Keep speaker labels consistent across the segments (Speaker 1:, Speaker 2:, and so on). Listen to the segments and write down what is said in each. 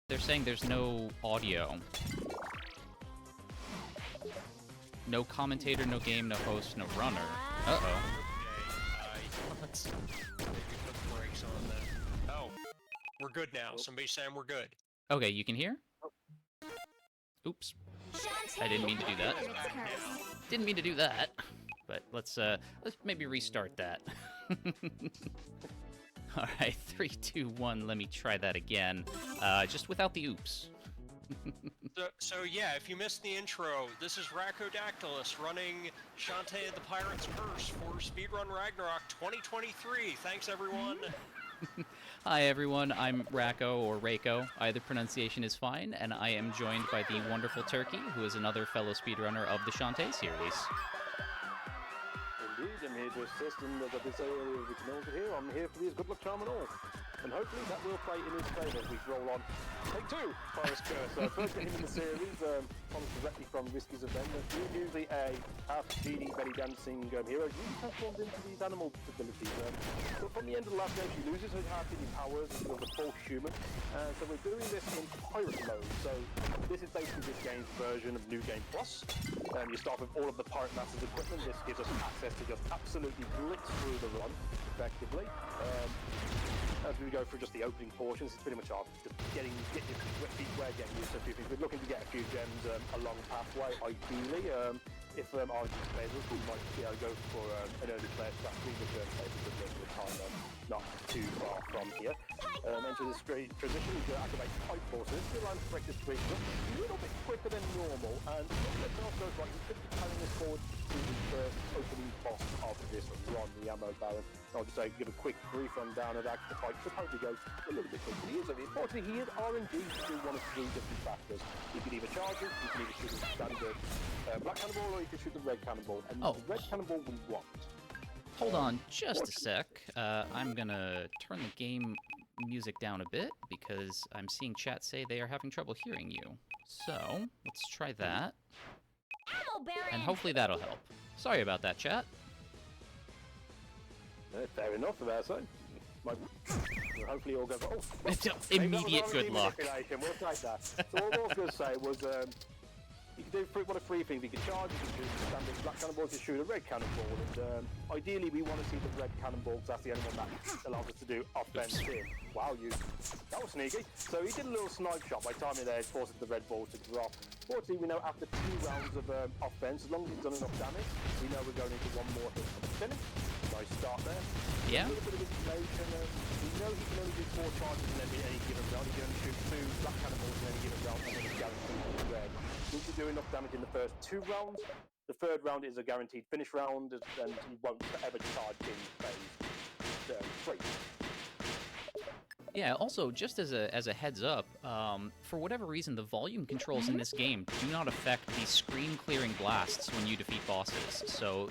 Speaker 1: They're saying there's no audio. No commentator, no game, no host, no runner. Uh-oh.
Speaker 2: Okay, let's maybe put brakes on that. Oh, we're good now. Somebody's saying we're good.
Speaker 1: Okay, you can hear? Oops. I didn't mean to do that. Didn't mean to do that. But let's maybe restart that. Alright, 3, 2, 1, let me try that again. Just without the oops.
Speaker 2: So yeah, if you missed the intro, this is Racodactylus running Shantae the Pirate's Curse for Speedrun Ragnarok 2023. Thanks, everyone.
Speaker 1: Hi everyone, I'm Racco, or Reiko, either pronunciation is fine, and I am joined by the wonderful Turkey, who is another fellow speedrunner of the Shantae series.
Speaker 3: Indeed, I'm here to assist, and as I did say earlier, we can all hear, I'm here for these good luck charm and all. And hopefully that will play in his favour as we roll on. Take 2, Pirate's Curse. First game in the series, comes directly from Risky's event. He's usually a half genie belly dancing hero. She transforms into these animal abilities. But from the end of the last game, she loses her half genie powers and becomes a full human. So we're doing this in pirate mode. So this is basically this game's version of New Game Plus. You start with all of the Pirate Master's equipment. This gives us access to just absolutely blitz through the run, effectively. As we go through just the opening portions, it's pretty much our just getting your feet wet, getting used to a few things. We're looking to get a few gems along the pathway, ideally. If RG favours, we might be able to go for an early player strategy, which saves a good bit of time, not too far from here. Enter this straight transition, we can activate pipe forces. Still line to break this bridge a little bit quicker than normal, and if everything else goes right, we could be carrying this forward to the first opening boss of this run, the Ammo Baron. I'll just give a quick brief rundown of that. The fight should hopefully go a little bit quicker. Unfortunately, he is RNG through one of 3 different factors. You can either charge it, you can either shoot a standard black cannonball, or you can shoot the red cannonball. And the red cannonball we want.
Speaker 1: Hold on just a sec. I'm gonna turn the game music down a bit because I'm seeing chat say they are having trouble hearing you. So, let's try that. And hopefully that'll help. Sorry about that, chat.
Speaker 3: Fair enough, about so. Hopefully all goes. Oh,
Speaker 1: immediate good luck.
Speaker 3: We'll take that. So all I was going to say was, you can do one of 3 things. You can charge, you can shoot a standard black cannonball, you can shoot a red cannonball, and ideally we want to see the red cannonball because that's the only one that allows us to do offense in. Wow, that was sneaky. So he did a little snipe shot by timing there, forces the red ball to drop. Fortunately, we know after 2 rounds of offense, as long as he's done enough damage, we know we're going into 1 more hit for the finish. Nice start there.
Speaker 1: Yeah.
Speaker 3: A little bit of information. We know he can only do 4 charges in any given round. He can only shoot 2 black cannonballs in any given round, and then he's guaranteed to be red. Once you do enough damage in the first 2 rounds, the 3rd round is a guaranteed finish round, and he won't ever charge in phase 3.
Speaker 1: Yeah, also, just as a heads up, for whatever reason, the volume controls in this game do not affect the screen-clearing blasts when you defeat bosses, so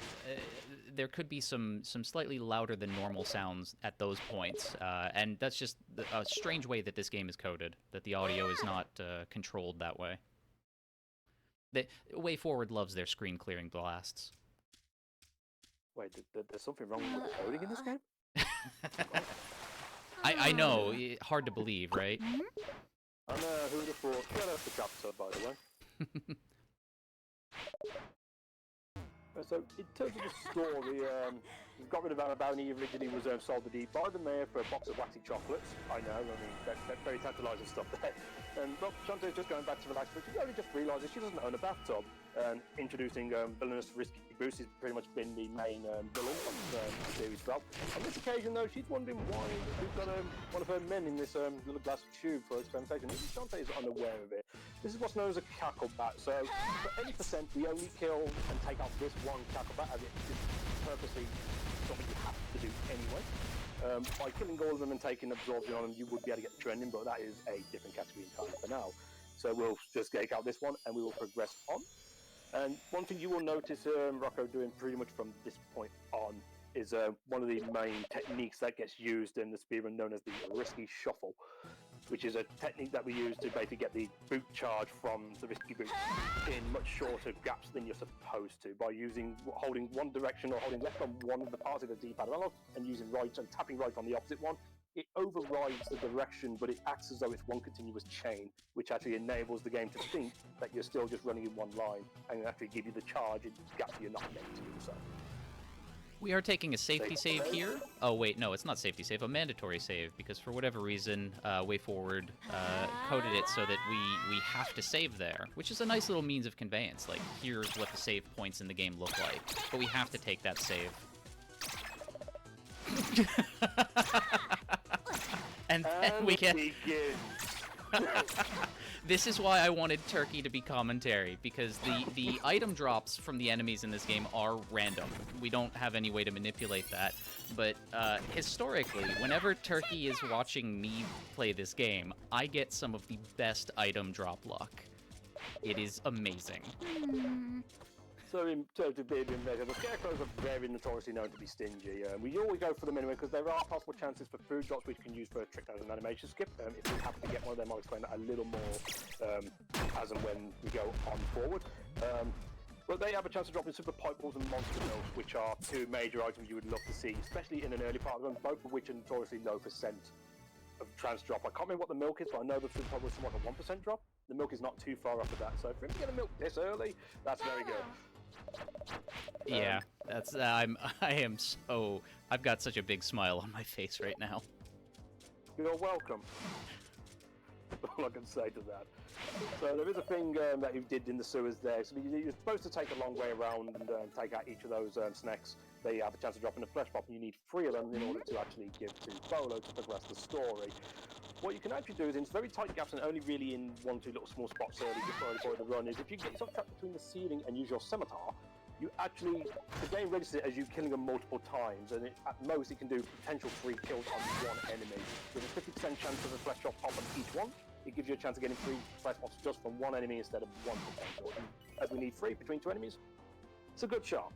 Speaker 1: there could be some slightly louder than normal sounds at those points, and that's just a strange way that this game is coded, that the audio is not controlled that way. The Way Forward loves their screen-clearing blasts.
Speaker 3: Wait, there's something wrong with the coding in this game?
Speaker 1: I know, hard to believe, right?
Speaker 3: I know, who would have thought? Yeah, that's the chapter, by the way. So, in terms of the story, we got rid of Alabama. He originally was sold the by the mayor for a box of waxy chocolates. I know, that's very tantalising stuff there. And Shantae's just going back to relax, but she only just realises she doesn't own a bathtub. And introducing villainous Risky Boots has pretty much been the main villain of the series 12. On this occasion, though, she's wondering why we've got one of her men in this little glass tube for experimentation. Shantae is unaware of it. This is what's known as a cackle bat. So, for any percent, we only kill and take out this one cackle bat, as it is purposely something you have to do anyway. By killing all of them and taking absorption on them, you would be able to get the trending, but that is a different category entirely for now. So we'll just take out this one and we will progress on. And one thing you will notice Rocco doing pretty much from this point on is one of the main techniques that gets used in the speedrun known as the risky shuffle, which is a technique that we use to basically get the boot charge from the risky boot in much shorter gaps than you're supposed to, by holding one direction or holding left on one of the parts of the D-pad analog and using right and tapping right on the opposite one. it overrides the direction, but it acts as though it's one continuous chain, which actually enables the game to think that you're still just running in one line and actually give you the charge in gaps you're not meant to do so.
Speaker 1: We are taking a safety save here. Oh wait, no, it's not safety save, a mandatory save, because for whatever reason, WayForward coded it so that we have to save there, which is a nice little means of conveyance. Like, here's what the save points in the game look like, but we have to take that save. And then we get... This is why I wanted Turkey to be commentary, because the item drops from the enemies in this game are random. We don't have any way to manipulate that. But historically, whenever Turkey is watching me play this game, I get some of the best item drop luck. It is amazing.
Speaker 3: So in terms of being measured, the Scarecrows are very notoriously known to be stingy. We always go for them anyway because there are possible chances for food drops which you can use for a trick as an animation skip. If we happen to get one of them, I'll explain that a little more as and when we go on forward. But they have a chance to drop in Super Pipe Balls and Monster Milk, which are two major items you would love to see, especially in an early part of the run, both of which are notoriously low percent of trans drop. I can't remember what the milk is, but I know the Super Pipe Ball is somewhat a 1% drop. The milk is not too far off of that, so if you're going to milk this early, that's very good.
Speaker 1: Yeah, that's I've got such a big smile on my face right now.
Speaker 3: You're welcome. All I can say to that. So there is a thing that you did in the sewers there. So you're supposed to take a long way around and take out each of those snacks. They have a chance of dropping a flesh pop, and you need 3 of them in order to actually give to Bolo to progress the story. What you can actually do is in very tight gaps and only really in 1 or 2 little small spots early before the run is if you get yourself trapped between the ceiling and use your scimitar, you actually, the game registers it as you killing them multiple times, and at most it can do potential 3 kills on 1 enemy. With a 50% chance of a flesh drop pop on each one, it gives you a chance of getting 3 flesh pops just from 1 enemy instead of 1 potential. And as we need 3 between 2 enemies, it's a good shot.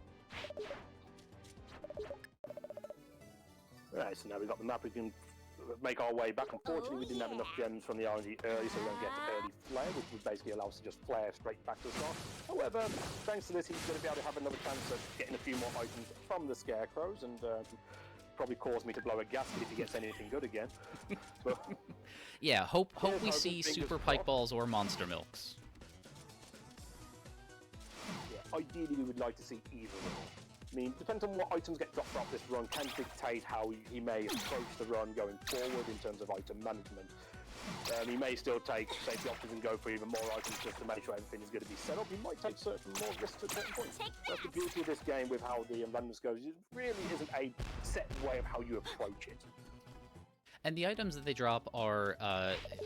Speaker 3: Right, so now we've got the map, we can make our way back. Unfortunately, we didn't have enough gems from the RNG early, so we don't get to early flare, which would basically allow us to just flare straight back to the start. However, thanks to this, he's going to be able to have another chance of getting a few more items from the Scarecrows, and probably cause me to blow a gasket if he gets anything good again. But,
Speaker 1: yeah, hope we see Super Pike Balls or Monster Milks.
Speaker 3: Yeah, ideally, we would like to see either of them. I mean, depends on what items get dropped off this run can dictate how he may approach the run going forward in terms of item management. He may still take safety options and go for even more items just to make sure everything is going to be set up. He might take certain more risks at certain points. That's the beauty of this game with how the randomness goes. It really isn't a set way of how you approach it.
Speaker 1: And the items that they drop are,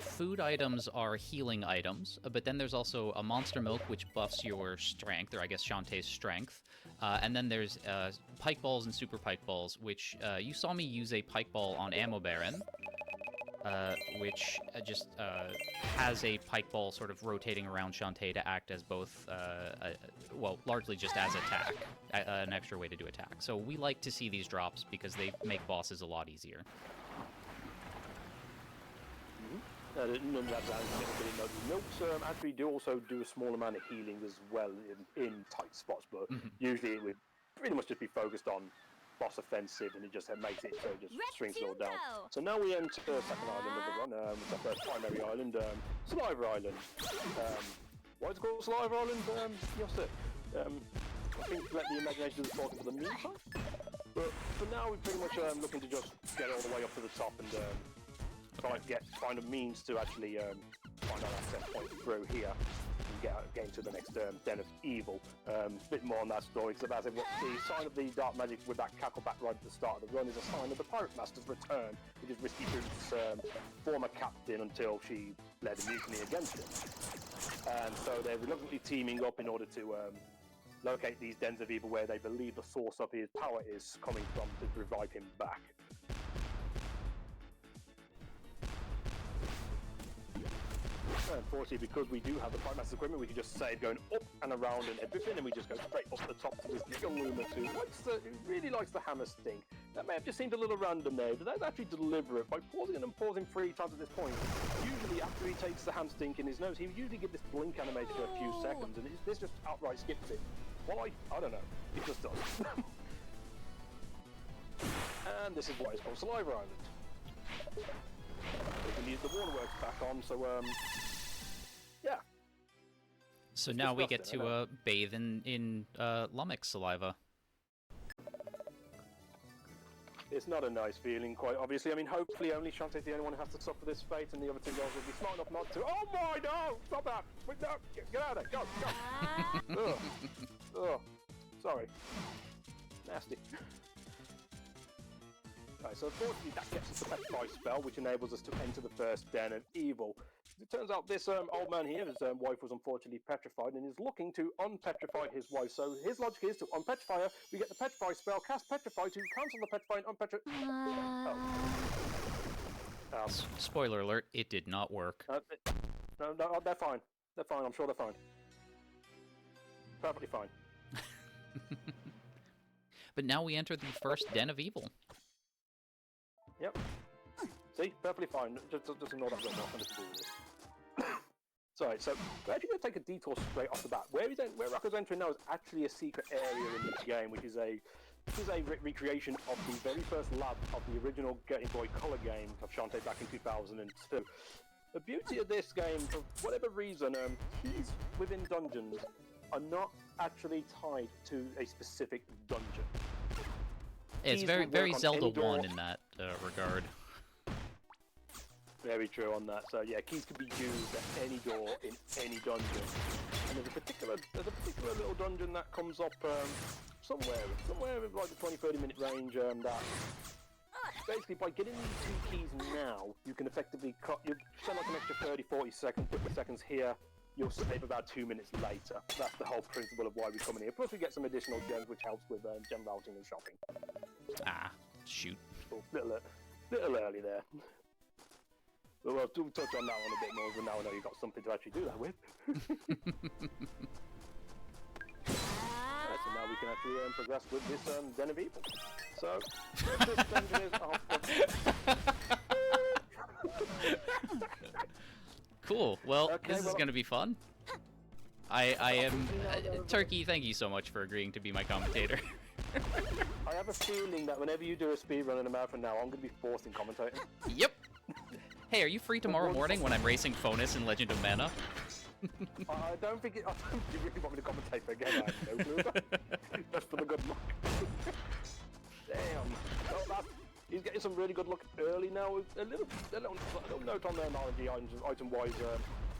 Speaker 1: food items are healing items, but then there's also a Monster Milk, which buffs your strength, or I guess Shantae's strength. And then there's Pike Balls and Super Pike Balls, which you saw me use a Pike Ball on Ammo Baron, which just has a Pike Ball sort of rotating around Shantae to act as both, well, largely just as attack, an extra way to do attack. So we like to see these drops because they make bosses a lot easier.
Speaker 3: None of that's milks actually do also do a small amount of healing as well in tight spots, but usually it would pretty much just be focused on boss offensive, and it just makes it so it just shrinks it all down. So now we enter the second island of the run, which is our first primary island, Saliva Island. Why is it called Saliva Island? Yosse? I think let the imagination do the talking for the meantime. But for now, we're pretty much looking to just get all the way up to the top and try to find a means to actually find our access point through here and get into the next Den of Evil. A bit more on that story, because as I said, the sign of the dark magic with that cackleback right at the start of the run is a sign of the Pirate Master's return, which is Risky Boots' former captain until she led a mutiny against him. And so they're reluctantly teaming up in order to locate these Dens of Evil where they believe the source of his power is coming from to revive him back. Unfortunately, because we do have the Pirate Master's equipment, we can just save going up and around and everything, and we just go straight up the top to this little Luma who really likes the hammer sting. That may have just seemed a little random there, but that's actually deliberate. By pausing and pausing 3 times at this point, usually after he takes the ham stink in his nose, he would usually give this blink animation for a few seconds, and this just outright skips it. Well, I don't know. It just does. And this is what is called Saliva Island. We can use the waterworks back on, so yeah.
Speaker 1: So now we get
Speaker 3: disgusting, I know.
Speaker 1: to bathe in Lummox saliva.
Speaker 3: It's not a nice feeling, quite obviously. I mean, hopefully only Shantae's the only one who has to suffer this fate, and the other two girls will be smart enough not to. Oh my, no! Stop that! Wait, no! Get out of there! Go! Ugh. Ugh. Sorry. Nasty. Right, so unfortunately that gets us the Petrify spell, which enables us to enter the first Den of Evil. It turns out this old man here, his wife was unfortunately petrified and is looking to unpetrify his wife. So his logic is to unpetrify her, we get the Petrify spell, cast Petrify to cancel the Petrify and unpetrify... Oh.
Speaker 1: Spoiler alert, it did not work.
Speaker 3: No, they're fine. They're fine, I'm sure they're fine. Perfectly fine.
Speaker 1: But now we enter the first Den of Evil.
Speaker 3: Yep. See? Perfectly fine. Just ignore that little nothing to do with this. Sorry, so we're actually going to take a detour straight off the bat. Where Rocco's entering now is actually a secret area in this game, which is a recreation of the very first lab of the original Game Boy Color game of Shantae back in 2002. The beauty of this game, for whatever reason, keys within dungeons are not actually tied to a specific dungeon.
Speaker 1: It's
Speaker 3: Keys
Speaker 1: very
Speaker 3: will work on
Speaker 1: Zelda
Speaker 3: any door.
Speaker 1: 1 in that regard.
Speaker 3: Very true on that. So yeah, keys can be used at any door in any dungeon. And there's a particular little dungeon that comes up somewhere in like the 20-30 minute range. That basically by getting these two keys now, you can effectively cut. You spend like an extra 30-40 seconds, 50 seconds here. You'll save about 2 minutes later. That's the whole principle of why we come in here. Plus we get some additional gems, which helps with gem routing and shopping.
Speaker 1: Ah, shoot.
Speaker 3: Oh, little early there. But we'll touch on that one a bit more, but now I know you've got something to actually do that with. Right, so now we can actually progress with this Den of Evil. So, this dungeon is...
Speaker 1: Cool. Well,
Speaker 3: Okay,
Speaker 1: this is going to be fun. I am... Turkey, thank you so much for agreeing to be my commentator.
Speaker 3: I have a feeling that whenever you do a speedrun in a marathon now, I'm going to be forced in commentating.
Speaker 1: Yep. Hey, are you free tomorrow morning when I'm racing Fonus in Legend of Mana?
Speaker 3: I don't think you really want me to commentate for again. I have no clue. Just for the good luck. Damn. Well, he's getting some really good luck early now. A little note on there, RNG item-wise.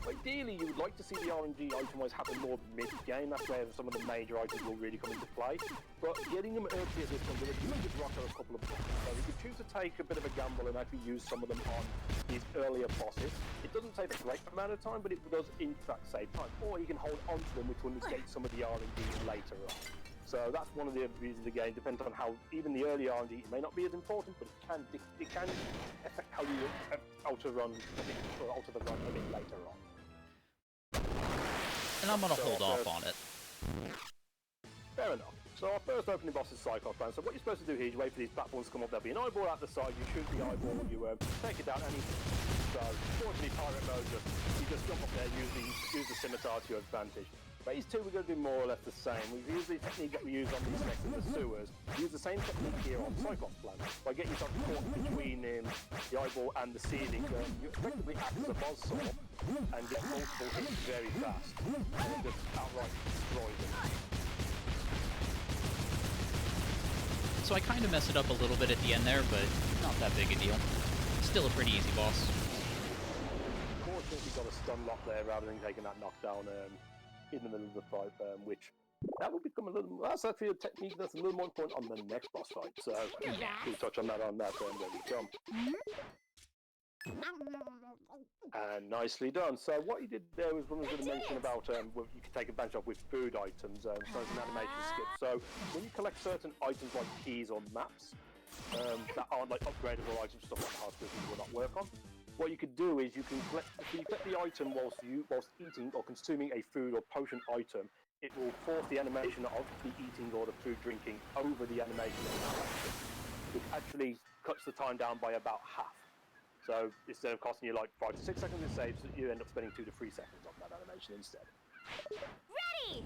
Speaker 3: Ideally, you would like to see the RNG item-wise happen more mid-game. That's where some of the major items will really come into play. But getting them early at this point, we're going to give Rocco a couple of blocks. So we could choose to take a bit of a gamble and actually use some of them on these earlier bosses. It doesn't take a great amount of time, but it does in fact save time. Or you can hold on to them, which will negate some of the RNG later on. So that's one of the reasons the game depends on how even the early RNG may not be as important, but it can affect how you alter the run a bit later on.
Speaker 1: And I'm going to hold off on it.
Speaker 3: Fair enough. So our first opening boss is Cyclops Man. So what you're supposed to do here is you wait for these platforms to come up. There'll be an eyeball at the side. You shoot the eyeball. You take it down. So fortunately, Pirate Mode you just jump up there, use the scimitar to your advantage. Phase 2, we're going to do more or less the same. We've used the technique that we use on these next in the sewers. We use the same technique here on Cyclops Plan. By getting yourself caught between the eyeball and the ceiling, you effectively act as a buzzsaw and get multiple hits very fast. And just outright destroy them.
Speaker 1: So I kind of messed it up a little bit at the end there, but not that big a deal. Still a pretty easy boss.
Speaker 3: Fortunately, we got a stun lock there rather than taking that knockdown in the middle of the fight, which that will become a little. That's actually a technique that's a little more important on the next boss fight. So we'll touch on that when we come. And nicely done. So what you did there was when we were going to mention about what you can take advantage of with food items. So it's an animation skip. So when you collect certain items like keys or maps that aren't like upgradable items, stuff like the house business will not work on. What you could do is you collect the item whilst eating or consuming a food or potion item. It will force the animation of the eating or the food drinking over the animation of the action, which actually cuts the time down by about half. So instead of costing you like 5 to 6 seconds, it saves. You end up spending 2 to 3 seconds on that animation instead.
Speaker 4: Ready.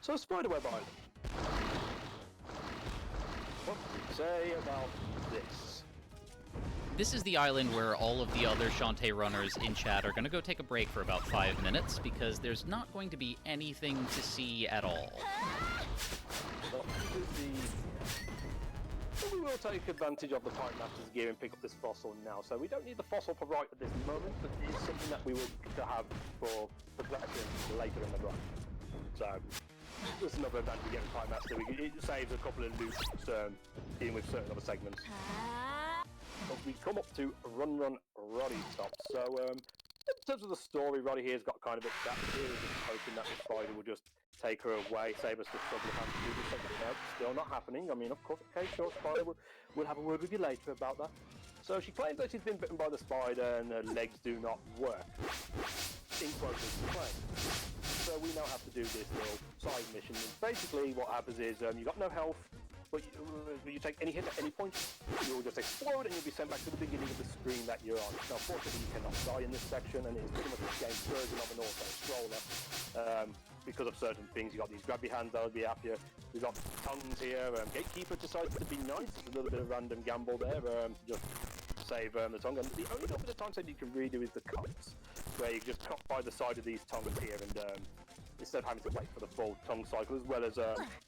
Speaker 3: So Spiderweb Island. What do you say about this?
Speaker 1: this is the island where all of the other Shantae runners in chat are going to go take a break for about 5 minutes because there's not going to be anything to see at all.
Speaker 3: We will take advantage of the Pirate Master's gear and pick up this fossil now. So we don't need the fossil for right at this moment, but it is something that we will to have for progression later in the run. So there's another advantage we get with Pirate Master. It saves a couple of loops dealing with certain other segments. But we come up to Run Roddy stop. So in terms of the story, Roddy here's got kind of a gap here. We're just hoping that the spider will just take her away, save us the trouble of having to do this. No, still not happening. I mean, of course, okay, sure, spider, we'll have a word with you later about that. So she claims that she's been bitten by the spider and her legs do not work. In quotes, claim. So we now have to do this little side mission. And basically, what happens is you got no health, but you take any hit at any point, you will just explode and you'll be sent back to the beginning of the screen that you're on. Now, fortunately, you cannot die in this section, and it's pretty much a game's version of an auto-scroller. Because of certain things, you got these grabby hands that'll be after you. We've got tongues here. Gatekeeper decides to be nice. It's a little bit of random gamble there. Just save the tongue. And the only little bit of time that you can really do is the cuts, where you just cut by the side of these tongues here, and instead of having to wait for the full tongue cycle, as well as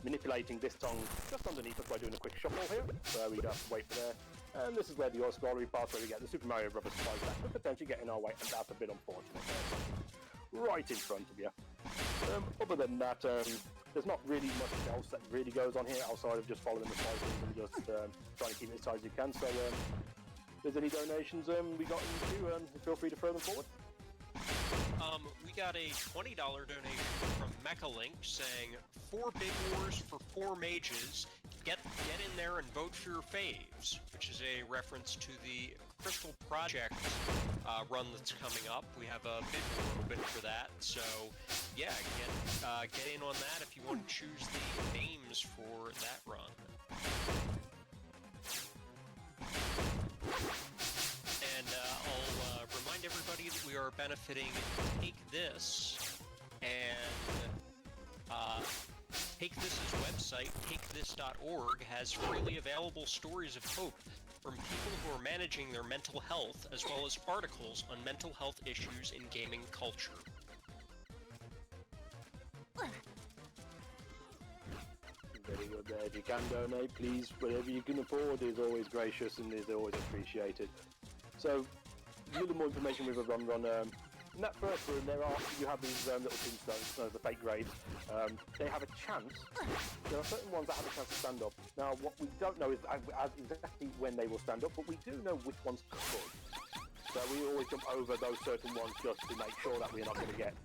Speaker 3: manipulating this tongue just underneath us by doing a quick shuffle here. So we don't have to wait for there. And this is where the auto-scrollery part, where we get the Super Mario Bros. Spike that could potentially get in our way, and that's a bit unfortunate there. Right in front of you. Other than that, there's not really much else that really goes on here outside of just following the cycles and just trying to keep it as tight as you can. So if there's any donations we got into, feel free to throw them forward.
Speaker 2: We got a $20 donation from Mechalink saying, 4 big wars for 4 mages. Get in there and vote for your faves, which is a reference to the Crystal Project run that's coming up. We have a bid war open for that, so yeah, get in on that if you want to choose the names for that run. And I'll remind everybody that we are benefiting Take This, and Take This's website, takethis.org, has freely available stories of hope from people who are managing their mental health, as well as articles on mental health issues in gaming culture.
Speaker 3: Very good there. If you can donate, please, whatever you can afford is always gracious and is always appreciated. So, a little more information with a run. In that first room, you have these little tombstones, the fake graves. They have a chance. There are certain ones that have a chance to stand up. Now, what we don't know is exactly when they will stand up, but we do know which ones could. So we always jump over those certain ones just to make sure that we're not going to get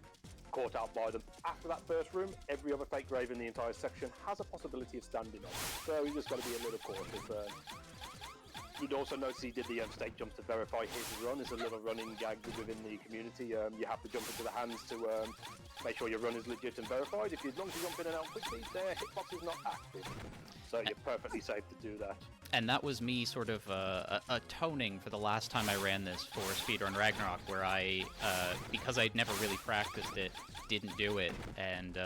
Speaker 3: caught out by them. After that first room, every other fake grave in the entire section has a possibility of standing up. So we just got to be a little cautious. You'd also notice he did the stake jumps to verify his run. It's a little running gag within the community. You have to jump into the hands to make sure your run is legit and verified. As long as you jump in and out quickly, their hitbox is not active. So you're perfectly safe to do that.
Speaker 1: And that was me sort of atoning for the last time I ran this for Speedrun Ragnarok, where I, because I'd never really practiced it, didn't do it, and,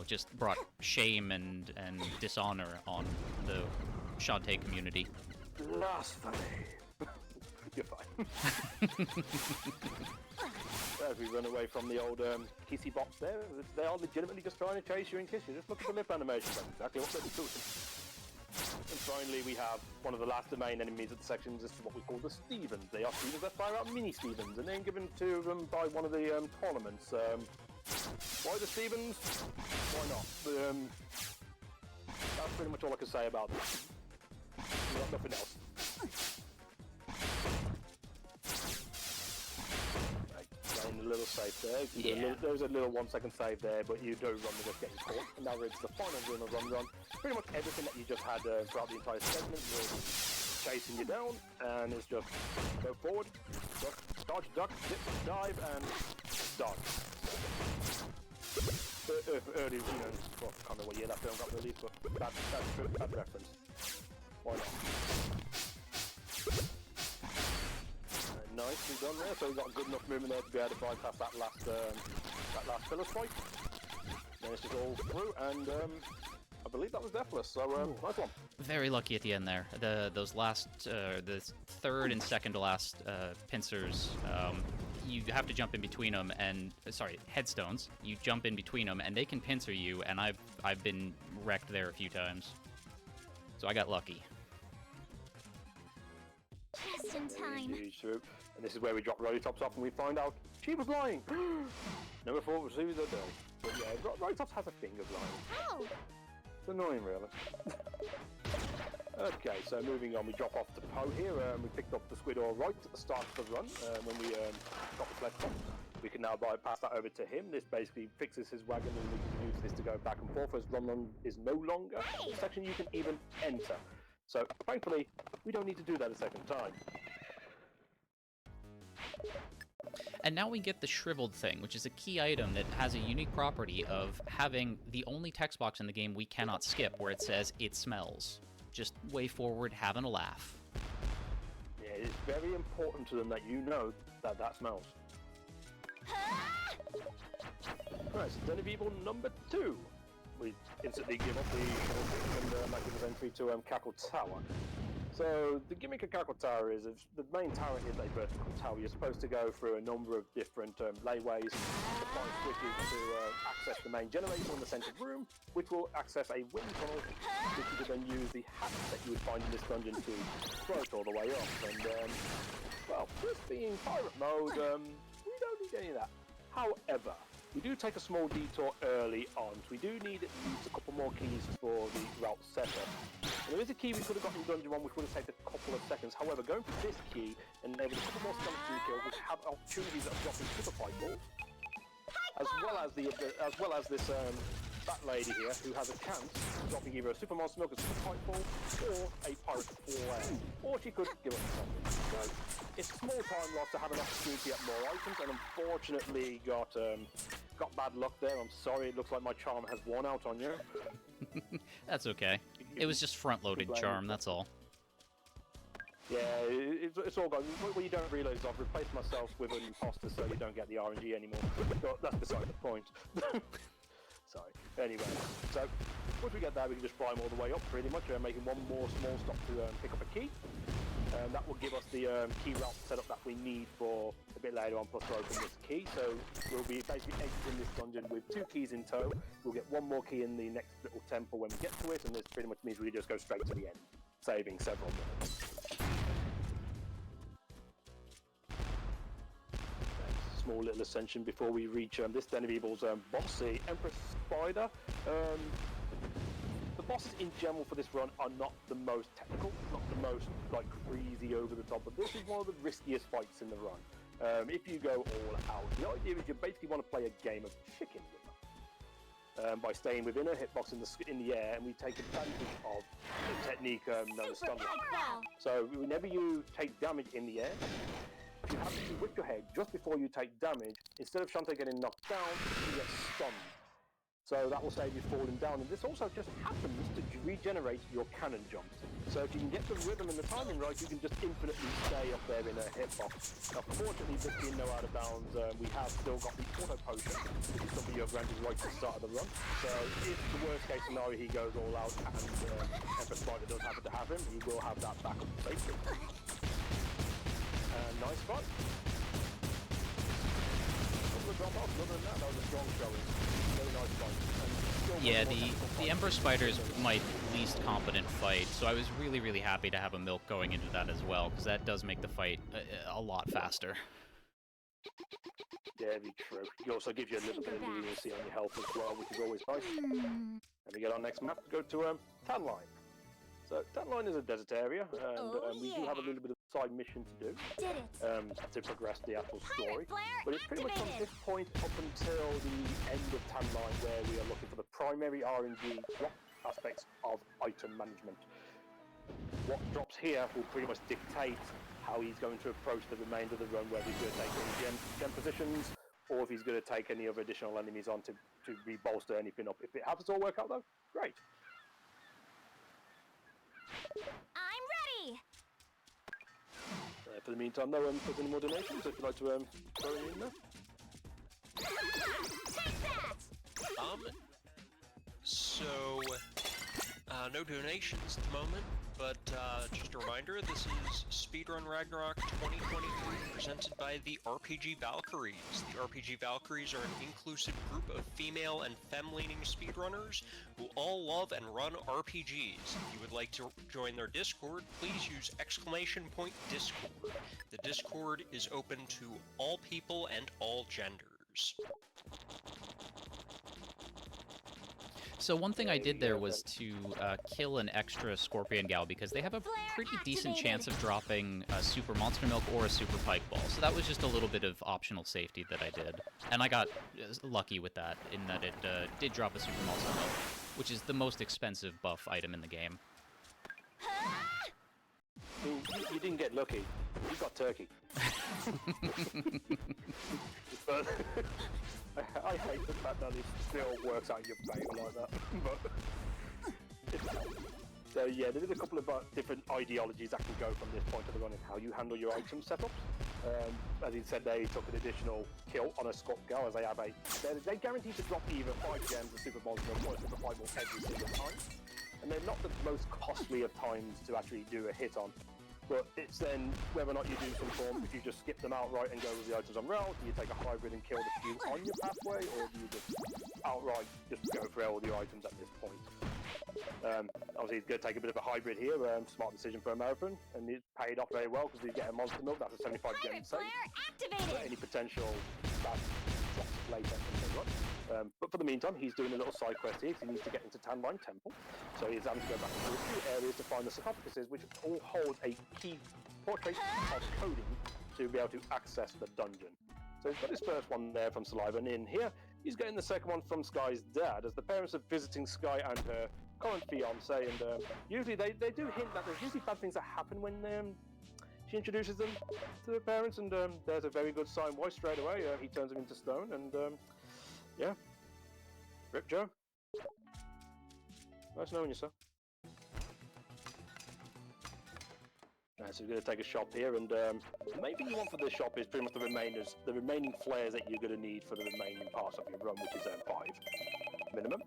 Speaker 1: just brought shame and dishonor on the Shantae community.
Speaker 3: Blasphemy! You're fine. As we run away from the old kissy box there, they are legitimately just trying to chase you and kiss you. Just look at the lip animation, that's exactly what they're doing. And finally, we have one of the last main enemies of the sections. This is what we call the Stevens. They are Stevens that fire out mini Stevens, and name given to them by one of the tournaments. Why the Stevens? Why not? That's pretty much all I can say about that. We got nothing else. Playing a little safe there.
Speaker 1: Yeah.
Speaker 3: There's a little 1 second save there, but you do run the risk of getting caught. And now it's the final room of Run. Pretty much everything that you just had throughout the entire segment was chasing you down, and it's just go forward, dodge, duck, dip, dive, and dodge. Early, I can't remember what year that film got released, but that reference. Why not? Nicely done there, so we've got good enough movement there to be able to bypass that last pillar spike. Then it's just all through, and I believe that was deathless, so nice one.
Speaker 1: Very lucky at the end there. Those last, the third and second to last pincers, you have to jump in between them, and headstones. You jump in between them, and they can pincer you. And I've been wrecked there a few times, so I got lucky.
Speaker 4: Just in time.
Speaker 3: True. And this is where we drop Rollytops off, and we find out she was lying. Never thought we'd see that day. But yeah, Rollytops has a thing of lying.
Speaker 4: Oh.
Speaker 3: It's annoying, really. Okay, so moving on, we drop off to Poe here. We picked up the squid all right at the start of the run when we got the flesh box. We can now pass that over to him. This basically fixes his wagon, and we can use this to go back and forth as run is no longer a section you can even enter. So thankfully, we don't need to do that a second time.
Speaker 1: And now we get the shriveled thing, which is a key item that has a unique property of having the only text box in the game we cannot skip, where it says, "It smells." Just way forward, having a laugh.
Speaker 3: Yeah, it's very important to them that you know that that smells. Right, so Den of Evil number 2. We instantly give up the short and that gives us entry to Cackle Tower. So the gimmick of Cackle Tower is the main tower is a vertical tower. You're supposed to go through a number of different layways and find switches to access the main generator in the central room, which will access a wind tunnel, which you can then use the hat that you would find in this dungeon to throw it all the way up. And well, this being pirate mode, we don't need any of that. However, we do take a small detour early on, so we do need at least a couple more keys for the route setup. And there is a key we could have got in Dungeon 1 which would have taken a couple of seconds. However, going for this key and enable a couple more skeleton kills, which have opportunities of dropping super fight balls, as well as this fat lady here who has a chance of dropping either a super monster milk, a super fight ball, or a pirate flare. Or she could give us something. So it's a small time loss to have an opportunity at more items, and unfortunately got bad luck there. I'm sorry, it looks like my charm has worn out on you.
Speaker 1: That's okay. It was just front-loaded charm, that's all.
Speaker 3: Yeah, it's all gone. What you don't realise is I've replaced myself with an imposter so you don't get the RNG anymore. But that's beside the point. Sorry. Anyway, so once we get there, we can just fly them all the way up, pretty much, making one more small stop to pick up a key. And that will give us the key route setup that we need for a bit later on, plus to open this key. So we'll be basically exiting this dungeon with 2 keys in tow. We'll get one more key in the next little temple when we get to it, and this pretty much means we just go straight to the end, saving several minutes. Small little ascension before we reach this Den of Evil's boss, the Empress Spider. The bosses in general for this run are not the most technical, not the most like crazy over the top, but this is one of the riskiest fights in the run. If you go all out, the idea is you basically want to play a game of chicken with them by staying within a hitbox in the air, and we take advantage of the technique known as stun lock. So whenever you take damage in the air, you have to whip your head just before you take damage. Instead of Shantae getting knocked down, you get stunned. So that will save you falling down. And this also just happens to regenerate your cannon jumps. So if you can get the rhythm and the timing right, you can just infinitely stay up there in a hitbox. Now, fortunately, this being no out of bounds, we have still got the auto potion, which is something you're granted right at the start of the run. So if the worst case scenario he goes all out and Empress Spider does happen to have him, he will have that backup safely. Nice fight. Other than that was a strong showing. Very nice fight.
Speaker 1: Yeah, the Emperor Spider is my least competent fight, so I was really happy to have a milk going into that as well, because that does make the fight a lot faster.
Speaker 3: Yeah, very true. It also gives you a little bit of leniency on your health as well, which is always nice. And we get our next map to go to Tanline. So Tanline is a desert area, and we do have a little bit of side mission to do to progress the actual story. But it's pretty much from this point up until the end of Tanline where we are looking for the primary RNG drop aspects of item management. What drops here will pretty much dictate how he's going to approach the remainder of the run, whether he's going to take any gem positions or if he's going to take any other additional enemies on to re-bolster anything up. If it happens to all work out though, great.
Speaker 4: I'm ready.
Speaker 3: For the meantime, no one puts any more donations. If you'd like to throw it in there.
Speaker 4: Take that.
Speaker 2: So No donations at the moment, but just a reminder, this is Speedrun Ragnarok 2023 presented by the RPG Valkyries. The RPG Valkyries are an inclusive group of female and femme-leaning speedrunners who all love and run RPGs. If you would like to join their Discord, please use !Discord. The Discord is open to all people and all genders.
Speaker 1: So one thing I did there was to kill an extra Scorpion Gal because they have a pretty decent chance of dropping a Super Monster Milk or a Super Pike Ball. So that was just a little bit of optional safety that I did. And I got lucky with that in that it did drop a Super Monster Milk, which is the most expensive buff item in the game.
Speaker 3: You didn't get lucky. You got turkey. But I hate the fact that it still works out in your favour like that. So yeah, there's a couple of different ideologies that can go from this point of the run in how you handle your item setups. As he said, they took an additional kill on a Scorp Gal as they have they guarantee to drop either 5 gems, a Super Monster, or a Super Fight Ball every single time. And they're not the most costly of times to actually do a hit on. But it's then whether or not you do some form, if you just skip them outright and go with the items on rail, do you take a hybrid and kill the few on your pathway, or do you just outright just go for all the items at this point? Obviously, he's going to take a bit of a hybrid here, smart decision for a marathon, and it's paid off very well because you get a Monster Milk, that's a 75 gem save. Any potential that drops later in the run. But for the meantime, he's doing a little side quest here. He needs to get into Tanline Temple. So he's having to go back to a few areas to find the sarcophaguses, which all hold a key portrait of coding to be able to access the dungeon. So he's got his first one there from Saliva, and in here, he's getting the second one from Sky's dad, as the parents are visiting Sky and her current fiance, and usually they do hint that there's usually bad things that happen when she introduces them to their parents, and there's a very good sign why straight away he turns them into stone, and yeah. Rip Joe. Nice knowing you, sir. So we're going to take a shop here, and the main thing you want for this shop is pretty much the remaining flares that you're going to need for the remaining parts of your run, which is 5 minimum.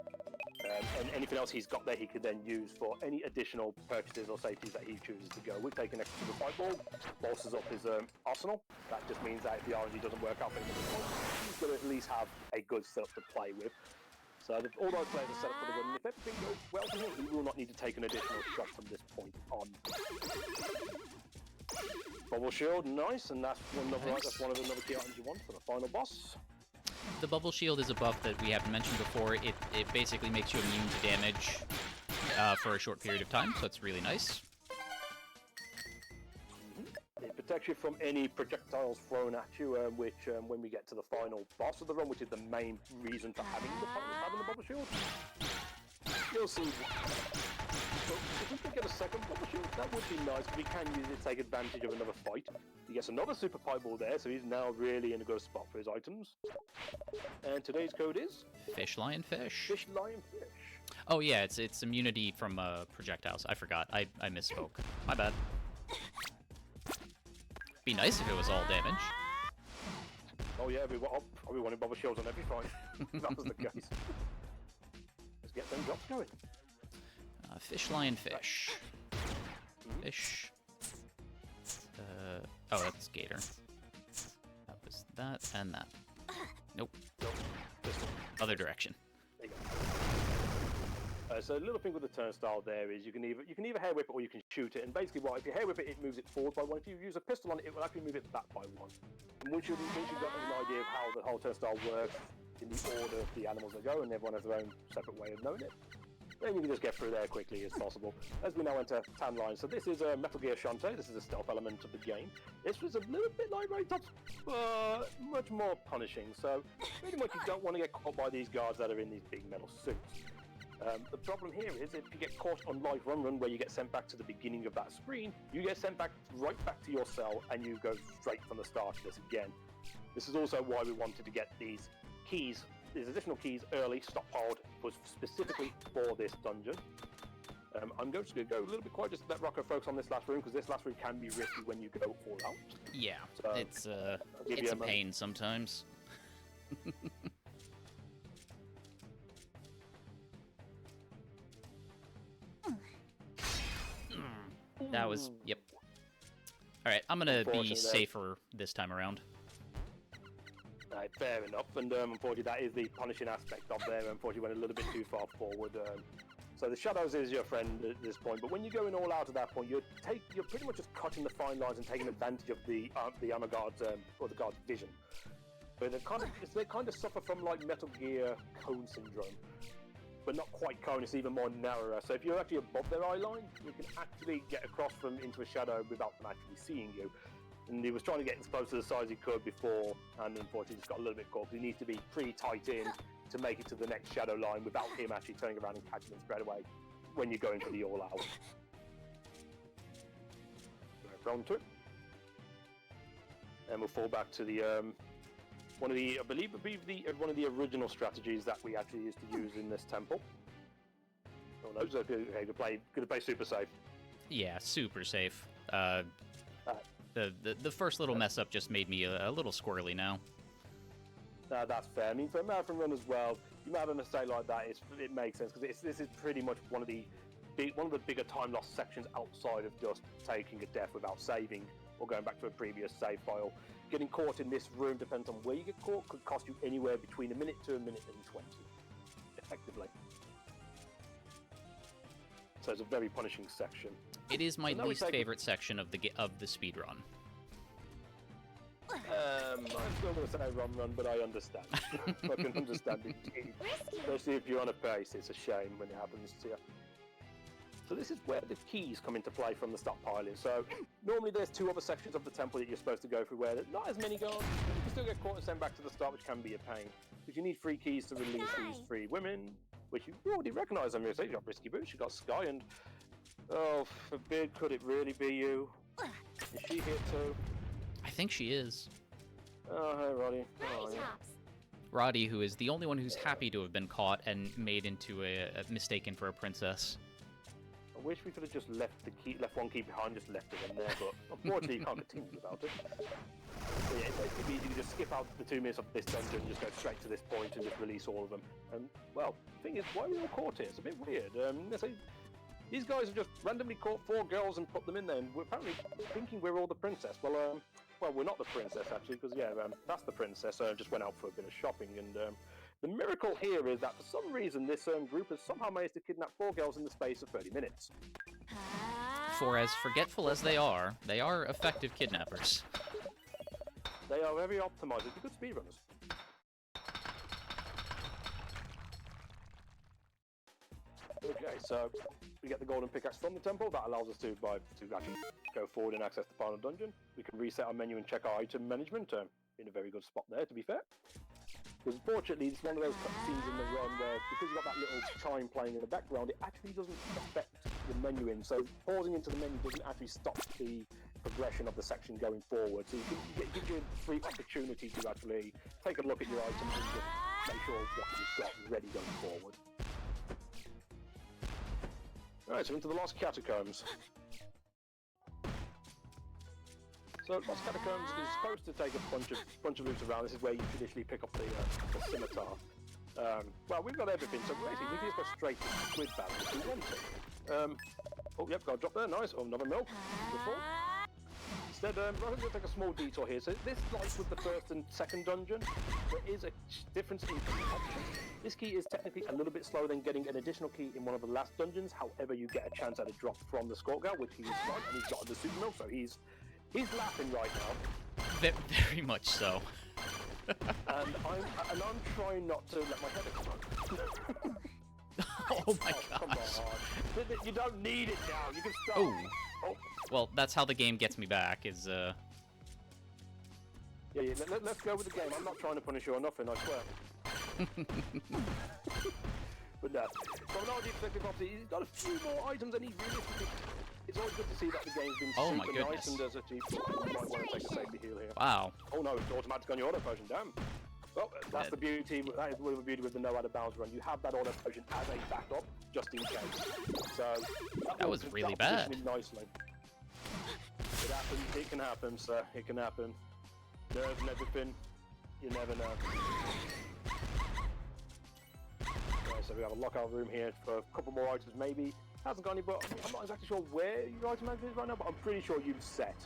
Speaker 3: And anything else he's got there he could then use for any additional purchases or safeties that he chooses to go. We're taking extra Super Fight Ball, bolsters up his arsenal. That just means that if the RNG doesn't work out for him, he's going to at least have a good setup to play with. So all those players are set up for the run, and if everything goes well for him, he will not need to take an additional shot from this point on. Bubble Shield, nice, and that's one of another key items you want for the final boss.
Speaker 1: The Bubble Shield is a buff that we haven't mentioned before. It basically makes you immune to damage for a short period of time, so it's really nice.
Speaker 3: It protects you from any projectiles thrown at you, which when we get to the final boss of the run, which is the main reason for having the Bubble Shield, you'll see. So if we could get a second Bubble Shield, that would be nice, because we can use it to take advantage of another fight. He gets another Super Pipe Ball there, so he's now really in a good spot for his items. And today's code is?
Speaker 1: Fish, Lion, Fish.
Speaker 3: Fish, Lion, Fish.
Speaker 1: Oh yeah, it's immunity from projectiles. I forgot. I misspoke. My bad. Be nice if it was all damage.
Speaker 3: Oh yeah, we wanted Bubble Shields on every fight. That was the case. Let's get them drops going.
Speaker 1: Fish, Lion, Fish. Fish. Oh, that's Gator. That was that and that. Nope. Other direction.
Speaker 3: There you go. So a little thing with the turnstile there is you can either hair whip it or you can shoot it. And basically, if you hair whip it, it moves it forward by 1. If you use a pistol on it, it will actually move it back by 1. And once you've got an idea of how the whole turnstile works in the order of the animals that go, and everyone has their own separate way of knowing it, then you can just get through there quickly as possible. As we now enter Tanline, so this is Metal Gear Shantae. This is a stealth element of the game. This was a little bit like Raytops, but much more punishing. So pretty much you don't want to get caught by these guards that are in these big metal suits. The problem here is if you get caught on live run where you get sent back to the beginning of that screen, you get sent right back to your cell and you go straight from the start of this again. This is also why we wanted to get these keys, these additional keys early, stockpiled, was specifically for this dungeon. I'm just going to go a little bit quiet, just let Rocco focus on this last room, because this last room can be risky when you go all out.
Speaker 1: Yeah,
Speaker 3: so,
Speaker 1: it's a pain sometimes. was... Yep. Alright, I'm gonna be
Speaker 3: Unfortunately,
Speaker 1: safer this time around.
Speaker 3: Right, fair enough, and unfortunately that is the punishing aspect of there. Unfortunately went a little bit too far forward. So the shadows is your friend at this point, but when you're going all out at that point, you're pretty much just cutting the fine lines and taking advantage of the armor guard's or the guard's vision. But they kind of suffer from like Metal Gear cone syndrome, but not quite cone. It's even more narrower. So if you're actually above their eye line, you can actually get across them into a shadow without them actually seeing you. And he was trying to get as close to the size he could before, and unfortunately just got a little bit caught. He needs to be pretty tight in to make it to the next shadow line without him actually turning around and catching him straight away when you're going for the all out. Round two. And we'll fall back to the one of the one of the original strategies that we actually used to use in this temple. Oh no, so gonna play super safe.
Speaker 1: Yeah, super safe. The first little mess up just made me a little squirrely now.
Speaker 3: That's fair. I mean, for a marathon run as well, you might have a mistake like that. It makes sense because this is pretty much one of the bigger time loss sections outside of just taking a death without saving or going back to a previous save file. Getting caught in this room, depends on where you get caught, could cost you anywhere between a minute to a minute and 20, effectively. So it's a very punishing section.
Speaker 1: It is my least favorite section of the speedrun.
Speaker 3: I'm still going to say run, but I understand. I can understand it, especially if you're on a pace. It's a shame when it happens to you. So this is where the keys come into play from the stockpiling. So normally there's two other sections of the temple that you're supposed to go through where there's not as many guards. You can still get caught and sent back to the start, which can be a pain. Because you need 3 keys to release these 3 women, which you already recognise on your stage. You got Risky Boots, you got Sky, and oh, forbid, could it really be you? Is she here too?
Speaker 1: I think she is.
Speaker 3: Oh, hey, Roddy. Oh, yeah.
Speaker 1: Roddy, who is the only one who's happy to have been caught and made into a mistaken for a princess.
Speaker 3: I wish we could have just left one key behind, just left it in there, but unfortunately you can't continue without it. So yeah, it'd be easy to just skip out the 2 minutes of this dungeon and just go straight to this point and just release all of them. And, well, the thing is, why are we all caught here? It's a bit weird. These guys have just randomly caught 4 girls and put them in there, and we're apparently thinking we're all the princess. Well, we're not the princess, actually, because, yeah, that's the princess. Just went out for a bit of shopping, and the miracle here is that, for some reason, this group has somehow managed to kidnap 4 girls in the space of 30 minutes.
Speaker 1: For as forgetful as they are effective kidnappers.
Speaker 3: They are very optimized. They're good speedrunners. Okay, so we get the golden pickaxe from the temple. That allows us to actually go forward and access the final dungeon. We can reset our menu and check our item management. In a very good spot there, to be fair. Because fortunately, it's one of those cutscenes in the run where, because you've got that little chime playing in the background, it actually doesn't affect the menuing. So pausing into the menu doesn't actually stop the progression of the section going forward. So it gives you a free opportunity to actually take a look at your items and just make sure what you've got is ready going forward. Alright, so into the Lost Catacombs. So Lost Catacombs is supposed to take a bunch of loops around. This is where you traditionally pick up the scimitar. Well, we've got everything, so basically we can just go straight to the squid battle if we want to. Oh, yep, got a drop there, nice. Oh, another milk. Before. Instead, I'm going to take a small detour here. So this, like with the first and second dungeon, there is a difference in options. This key is technically a little bit slower than getting an additional key in one of the last dungeons. However, you get a chance at a drop from the Scorch Guy, which he's right, and he's got the super milk, so he's laughing right now.
Speaker 1: Very much so.
Speaker 3: and I'm trying not to let my head explode.
Speaker 1: Oh my gosh.
Speaker 3: Come on. You don't need it now. You can stop.
Speaker 1: Oh. Well, that's how the game gets me back, is
Speaker 3: Yeah, let's go with the game. I'm not trying to punish you or nothing, I swear. But no. From an RG perspective, obviously, he's got a few more items than he realistically. It's always good to see that the game's been super nice and there's actually. You might want to take a safety heal here.
Speaker 1: Wow.
Speaker 3: Oh no, it's automatic on your auto potion, damn. Well, that's the beauty. That is the beauty with the no out of bounds run. You have that auto potion as a backup, just in case. So
Speaker 1: that was really bad.
Speaker 3: Nicely. It happens. It can happen, sir. It can happen. Nerves and everything. You never know. Okay, so we have a lockout room here for a couple more items, maybe. Hasn't got any, but I'm not exactly sure where your item management is right now, but I'm pretty sure you've set.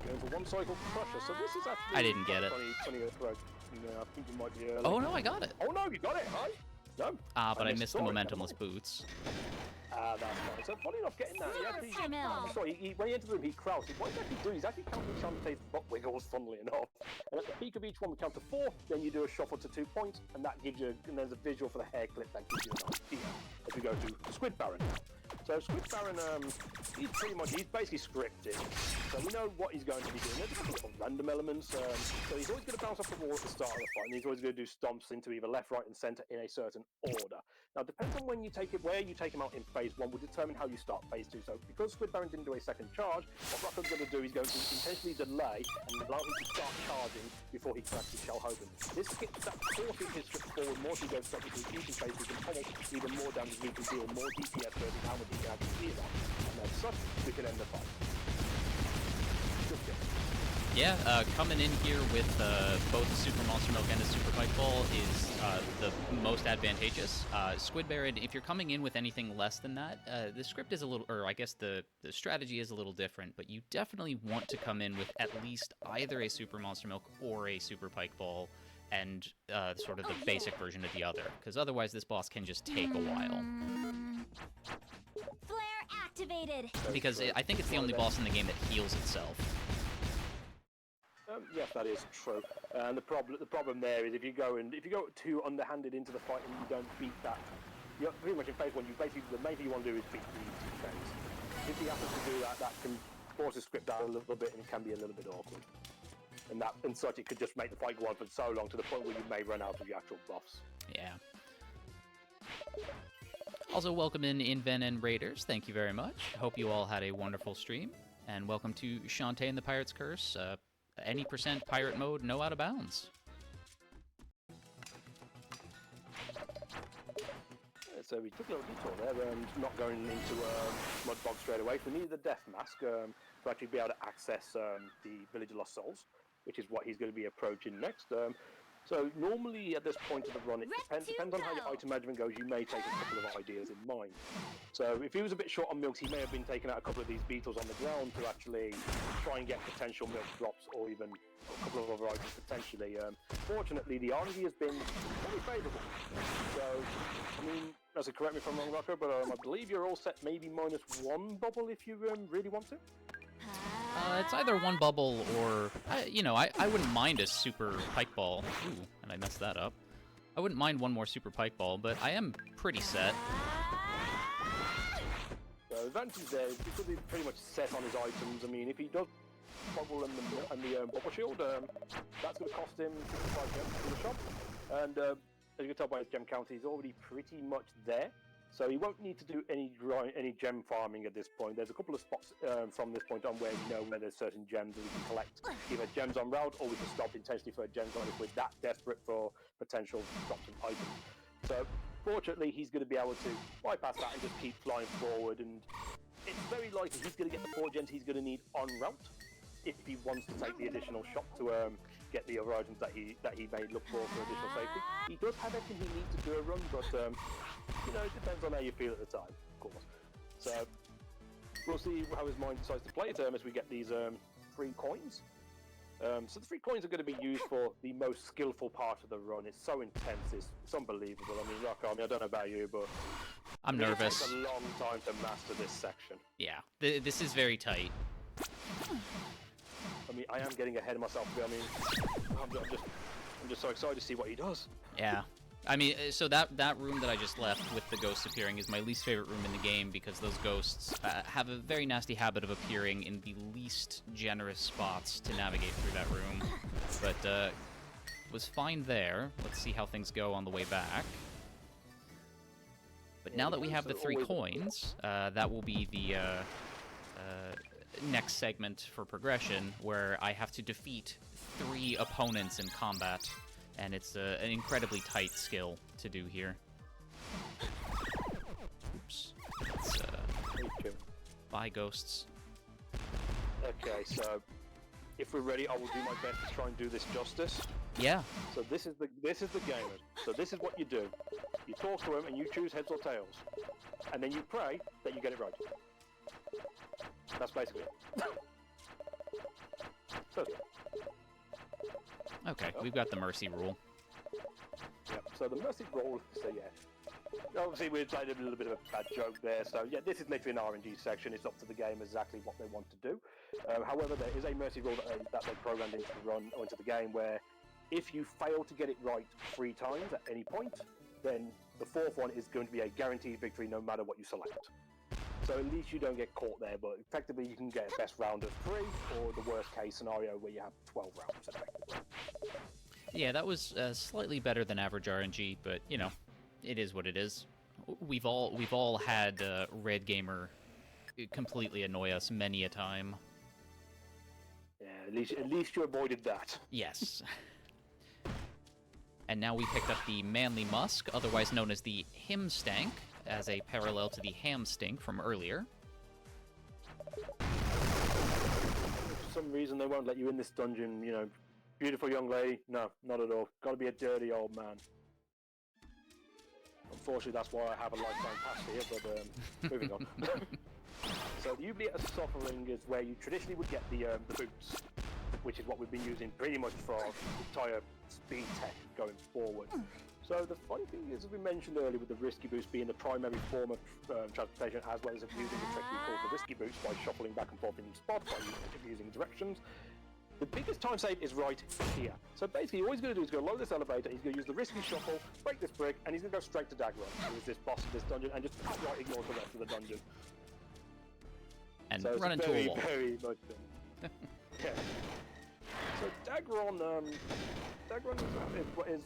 Speaker 3: Going for one cycle crusher, so this is actually...
Speaker 1: I didn't get it.
Speaker 3: 20 correct. No, I think you might be early.
Speaker 1: Oh no, I got it.
Speaker 3: Oh no, you got it, right? No.
Speaker 1: Ah, but I missed the
Speaker 3: it.
Speaker 1: momentumless boots.
Speaker 3: Ah, that's fine. So funny enough, getting that, when he entered the room, he crouched. What he's actually doing, he's actually counting Shantae's butt wiggles, funnily enough. And at the peak of each one, we count to 4, then you do a shuffle to 2 points, and that gives you, and there's a visual for the hair clip that gives you an idea. As we go to Squid Baron. So Squid Baron, he's basically scripted. So we know what he's going to be doing. There's a couple of random elements. So he's always going to bounce off the wall at the start of the fight, and he's always going to do stomps into either left, right, and center in a certain order. Now, depends on where you take him out in phase 1 will determine how you start phase 2. So because Squid Baron didn't do a second charge, what Rocco's going to do is going to intentionally delay and allow him to start charging before he can actually shell open. This skips that 40 hit strip forward more, so he goes straight into the fusion phase. We can pummel even more damage, we can deal more DPS versus how much he can actually deal on. And as such, we can end the fight.
Speaker 1: Yeah, coming in here with both a Super Monster Milk and a Super Fight Ball is the most advantageous. Squid Baron, if you're coming in with anything less than that, the script is a little, or I guess the strategy is a little different, but you definitely want to come in with at least either a Super Monster Milk or a Super Pike Ball, and sort of the basic version of the other, because otherwise this boss can just take a while.
Speaker 4: Flare activated.
Speaker 1: Because I think it's the only boss in the game that heals itself.
Speaker 3: Yes, that is true. And the problem there is if you go too underhanded into the fight and you don't beat that, you're pretty much in phase 1. You basically the main thing you want to do is beat the phase. If he happens to do that, that can force the script down a little bit and it can be a little bit awkward. And such it could just make the fight go on for so long to the point where you may run out of the actual buffs.
Speaker 1: Yeah. Also, welcome in Inven and Raiders. Thank you very much. Hope you all had a wonderful stream. And welcome to Shantae and the Pirate's Curse. Any % pirate mode, no out of bounds.
Speaker 3: So we took a little detour there, not going into Mudbog straight away. We needed the Death Mask to actually be able to access the Village of Lost Souls, which is what he's going to be approaching next. So normally at this point of the run, it depends on how your item management goes, you may take a couple of ideas in mind. So if he was a bit short on milks, he may have been taking out a couple of these beetles on the ground to actually try and get potential milk drops or even a couple of other items potentially. Fortunately, the RNG has been very favourable. So, I mean, as correct me if I'm wrong, Rocco, but I believe you're all set maybe -1 bubble if you really want to.
Speaker 1: It's either 1 bubble or, I wouldn't mind a Super Pike Ball. Ooh, and I messed that up. I wouldn't mind 1 more Super Pike Ball, but I am pretty set.
Speaker 3: The advantage there is because he's pretty much set on his items. I mean, if he does bubble and the bubble shield, that's going to cost him 65 gems in the shop. And as you can tell by his gem count, he's already pretty much there. So he won't need to do any gem farming at this point. There's a couple of spots from this point on where we know where there's certain gems that we can collect. Either gems on route, or we can stop intentionally for gems on if we're that desperate for potential drops of items. So fortunately, he's going to be able to bypass that and just keep flying forward. And it's very likely he's going to get the 4 gems he's going to need on route if he wants to take the additional shot to get the other items that he may look for additional safety. He does have everything he needs to do a run, but it depends on how you feel at the time, of course. So we'll see how his mind decides to play it as we get these 3 coins. So the 3 coins are going to be used for the most skillful part of the run. It's so intense, it's unbelievable. I mean, Rocco, I don't know about you, but
Speaker 1: I'm nervous.
Speaker 3: It takes a long time to master this section.
Speaker 1: Yeah, this is very tight.
Speaker 3: I mean, I am getting ahead of myself. I mean, I'm just so excited to see what he does.
Speaker 1: Yeah. I mean, so that room that I just left with the ghosts appearing is my least favorite room in the game because those ghosts have a very nasty habit of appearing in the least generous spots to navigate through that room. But was fine there. Let's see how things go on the way back. But now that we have the 3 coins, that will be the next segment for progression, where I have to defeat 3 opponents in combat. And it's an incredibly tight skill to do here. Oops. Let's buy ghosts.
Speaker 3: Okay, so if we're ready, I will do my best to try and do this justice.
Speaker 1: Yeah.
Speaker 3: So this is the gamers. So this is what you do. You talk to them and you choose heads or tails, and then you pray that you get it right. That's basically it. So
Speaker 1: Okay, we've got the mercy rule.
Speaker 3: yeah. So the mercy rule. So yeah. Obviously, we're playing a little bit of a bad joke there. So yeah, this is literally an RNG section. It's up to the game exactly what they want to do. However, there is a mercy rule that they programmed into the run or into the game where if you fail to get it right 3 times at any point, then the 4th one is going to be a guaranteed victory no matter what you select. So at least you don't get caught there, but effectively you can get a best round of 3 or the worst case scenario where you have 12 rounds effectively.
Speaker 1: Yeah, that was slightly better than average RNG, but you know, it is what it is. We've all had Red Gamer completely annoy us many a time.
Speaker 3: Yeah, at least you avoided that.
Speaker 1: Yes. And now we picked up the Manly Musk, otherwise known as the Himstank, as a parallel to the Hamstink from earlier.
Speaker 3: For some reason they won't let you in this dungeon, you know. Beautiful young lady? No, not at all. Gotta be a dirty old man. Unfortunately, that's why I have a lifetime pass here, but moving on. So the Oubliette of Suffering is where you traditionally would get the boots, which is what we've been using pretty much for our entire speed tech going forward. So the funny thing is, as we mentioned earlier, with the Risky Boost being the primary form of transportation, as well as using the trick we call the Risky Boost by shuffling back and forth in spots by using directions, the biggest time save is right here. So basically, all he's going to do is go load this elevator, he's going to use the Risky Shuffle, break this brick, and he's going to go straight to Dagron, who is this boss of this dungeon, and just outright ignores the rest of the dungeon.
Speaker 1: And
Speaker 3: So
Speaker 1: run
Speaker 3: it's
Speaker 1: into
Speaker 3: very,
Speaker 1: a wall.
Speaker 3: very much yeah. So Dagron is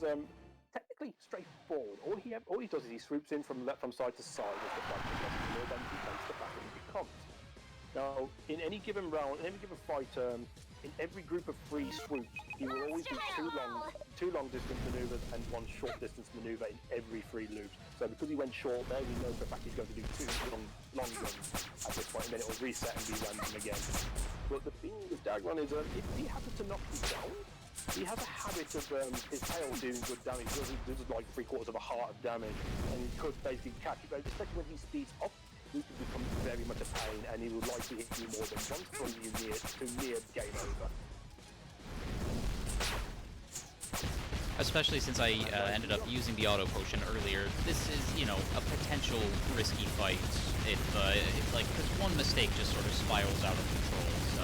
Speaker 3: technically straightforward. All he does is he swoops in from side to side with the fight, and then he takes the battle as it comes. Now, in any given round, in any given fight, in every group of 3 swoops, he will always do 2 long distance maneuvers and 1 short distance maneuver in every 3 loops. So because he went short there, we know for a fact he's going to do 2 long runs at this point, and then it will reset and be random again. But the thing with Dagron is, if he happens to knock you down, he has a habit of his tail doing good damage. He does like 3/4 of a heart of damage, and he could basically catch you, especially when he speeds up. He can become very much a pain, and he will likely hit you more than once, putting you near game over.
Speaker 1: Especially since I ended up using the auto potion earlier. This is, you know, a potential risky fight if like, because one mistake just sort of spirals out of control. So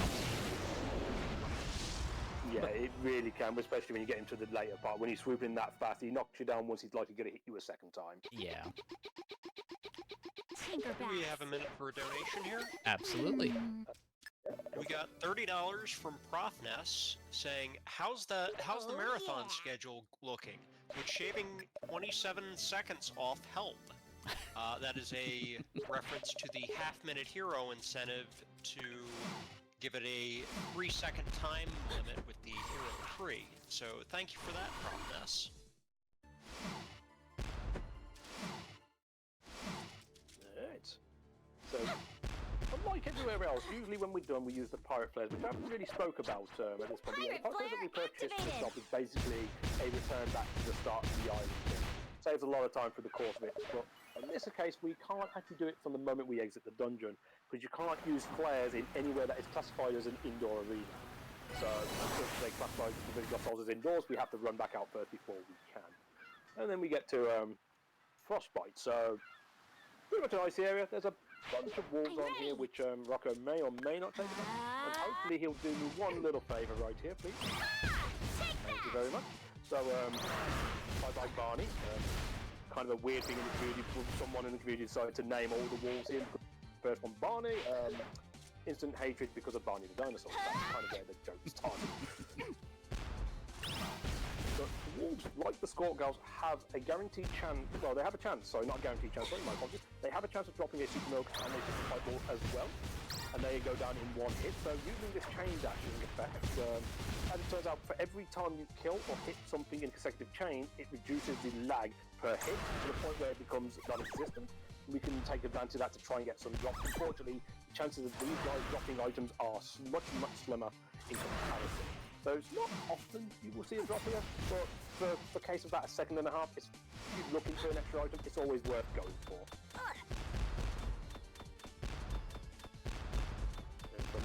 Speaker 3: yeah, it really can, especially when you get into the later part. When he's swooping that fast, he knocks you down once, he's likely going to hit you a second time.
Speaker 1: yeah,
Speaker 2: Do we have a minute for a donation here?
Speaker 1: absolutely.
Speaker 2: We got $30 from Profness saying, "How's the marathon schedule looking? Would shaving 27 seconds off help?" That is a reference to the half-minute hero incentive to give it a 3-second time limit with the hero tree. So thank you for that, Profness.
Speaker 3: Alright. So, unlike everywhere else, usually when we're done, we use the Pirate Flares, which I haven't really spoke about at this point. The Pirate Flares that we purchased for the shop is basically a return back to the start of the island thing. Saves a lot of time for the course of it, but in this case, we can't actually do it from the moment we exit the dungeon, because you can't use flares in anywhere that is classified as an indoor arena. So, because they classify ourselves as indoors, we have to run back out first before we can. And then we get to Frostbite. So, pretty much an icy area. There's a bunch of wolves on here, which Rocco may or may not take them. And hopefully he'll do me one little favour right here, please. Thank you very much. So, bye-bye Barney. Kind of a weird thing in the community. Someone in the community decided to name all the wolves here. First one, Barney. Instant hatred because of Barney the dinosaur. That's kind of where the joke started. But the wolves, like the Scorch Girls, have a guaranteed chance. Well, they have a chance. Sorry, not a guaranteed chance. Sorry, my apologies. They have a chance of dropping a super milk and a super fireball as well, and they go down in 1 hit. So using this chain dashing effect, as it turns out, for every time you kill or hit something in consecutive chain, it reduces the lag per hit to the point where it becomes non-existent. We can take advantage of that to try and get some drops. Unfortunately, chances of these guys dropping items are much slimmer in comparison. So it's not often you will see a drop here, but for the case of about a second and a half, if you're looking for an extra item, it's always worth going for. And from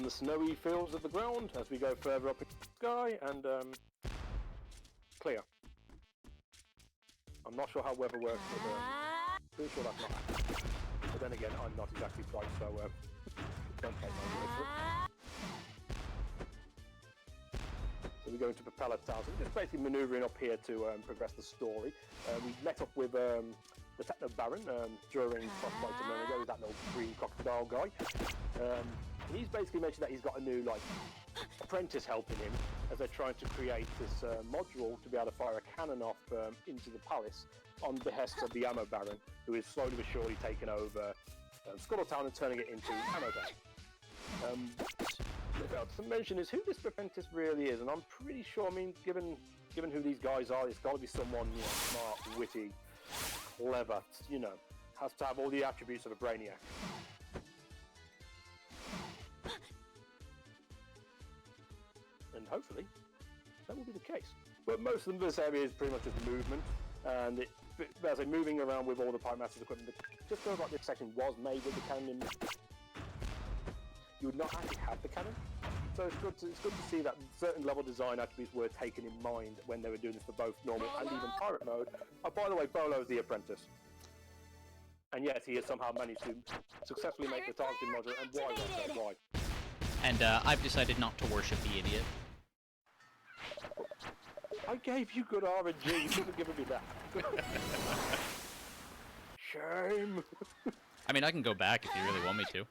Speaker 3: the snowy fields of the ground, as we go further up in the sky, and clear. I'm not sure how weather works, but pretty sure that's not happening. But then again, I'm not exactly bright, so don't take my word for it. So we're going to Propeller Town. So we're just basically manoeuvring up here to progress the story. We met up with the Techno Baron during Frostbite a moment ago, that little green crocodile guy. He's basically mentioned that he's got a new apprentice helping him as they're trying to create this module to be able to fire a cannon off into the palace on behest of the Ammo Baron, who is slowly but surely taking over Scuttletown and turning it into Ammo Town. What I failed to mention is who this apprentice really is, and I'm pretty sure, I mean, given who these guys are, it's got to be someone smart, witty, clever, has to have all the attributes of a brainiac. And hopefully, that will be the case. But most of this area is pretty much just movement, and as they're moving around with all the Pirate Master's equipment, it just feels like this section was made with the cannon. You would not actually have the cannon, so it's good to see that certain level design attributes were taken in mind when they were doing this for both normal and even pirate mode. Oh, by the way, Bolo is the apprentice, and yet he has somehow managed to successfully make the targeting module. And why? Why?
Speaker 1: And I've decided not to worship the idiot.
Speaker 3: I gave you good RNG, you should have given me that. Shame.
Speaker 1: I mean, I can go back if you really want me to.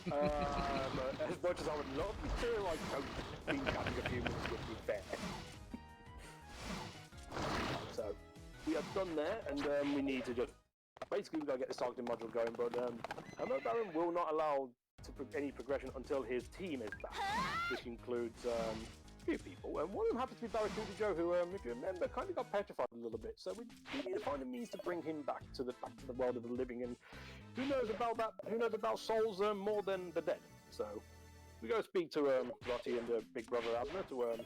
Speaker 3: As much as I would love you to, I don't think having a few minutes would be fair. So, we are done there, and we need to just... Basically, we've got to get this targeting module going, but Ammo Baron will not allow any progression until his team is back, which includes a few people, and one of them happens to be Barracuda Joe, who, if you remember, kind of got petrified a little bit. So we need to find a means to bring him back to the world of the living. And who knows about that? Who knows about souls more than the dead? So we go speak to Lottie and Big Brother Abner to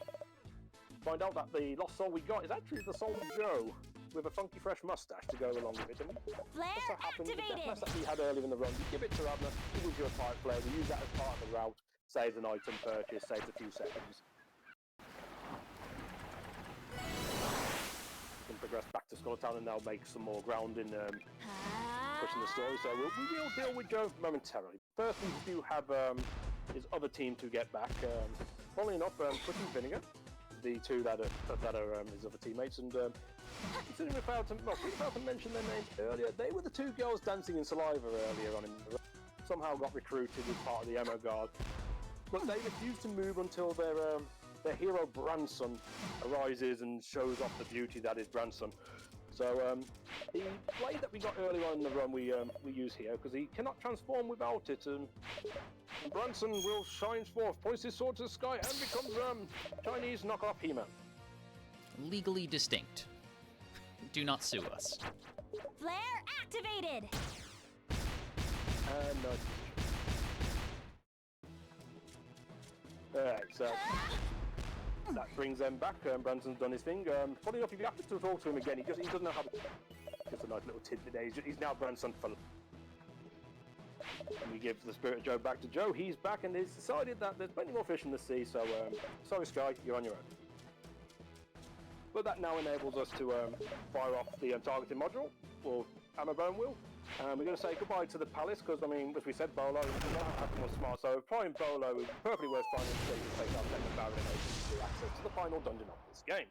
Speaker 3: find out that the lost soul we got is actually the soul of Joe, with a funky fresh mustache to go along with it. And
Speaker 4: Flare
Speaker 3: so happened, the
Speaker 4: activated!
Speaker 3: death that we had earlier in the run, we give it to Abner, he gives you a pirate flare, we use that as part of the route, saves an item purchase, saves a few seconds. We can progress back to Scuttletown and now make some more ground in pushing the story, so we will deal with Joe momentarily. First, we do have his other team to get back. Funnily enough, Quick and Vinegar, the two that are his other teammates, and considering we failed to mention their names earlier, they were the two girls dancing in Saliva earlier on in the run. Somehow got recruited as part of the Ammo Guard, but they refused to move until their hero Branson arises and shows off the beauty that is Branson. So the blade that we got earlier on in the run we use here because he cannot transform without it, and Branson will shine forth, points his sword to the sky, and becomes Chinese knockoff He-Man.
Speaker 1: Legally distinct. Do not sue us.
Speaker 4: Flare activated!
Speaker 3: And alright, so that brings them back. Branson's done his thing. Funny enough, if you happen to talk to him again, he doesn't know how to... Just a nice little tidbit there. He's now Branson for... And we give the Spirit of Joe back to Joe. He's back and he's decided that there's plenty more fish in the sea, so sorry Sky, you're on your own. But that now enables us to fire off the targeting module, or Ammo Baron will. We're going to say goodbye to the palace, because, I mean, as we said, Bolo was smart, so probably Bolo is perfectly worth finding a stage to take our Techno Baron and to access to the final dungeon of this game.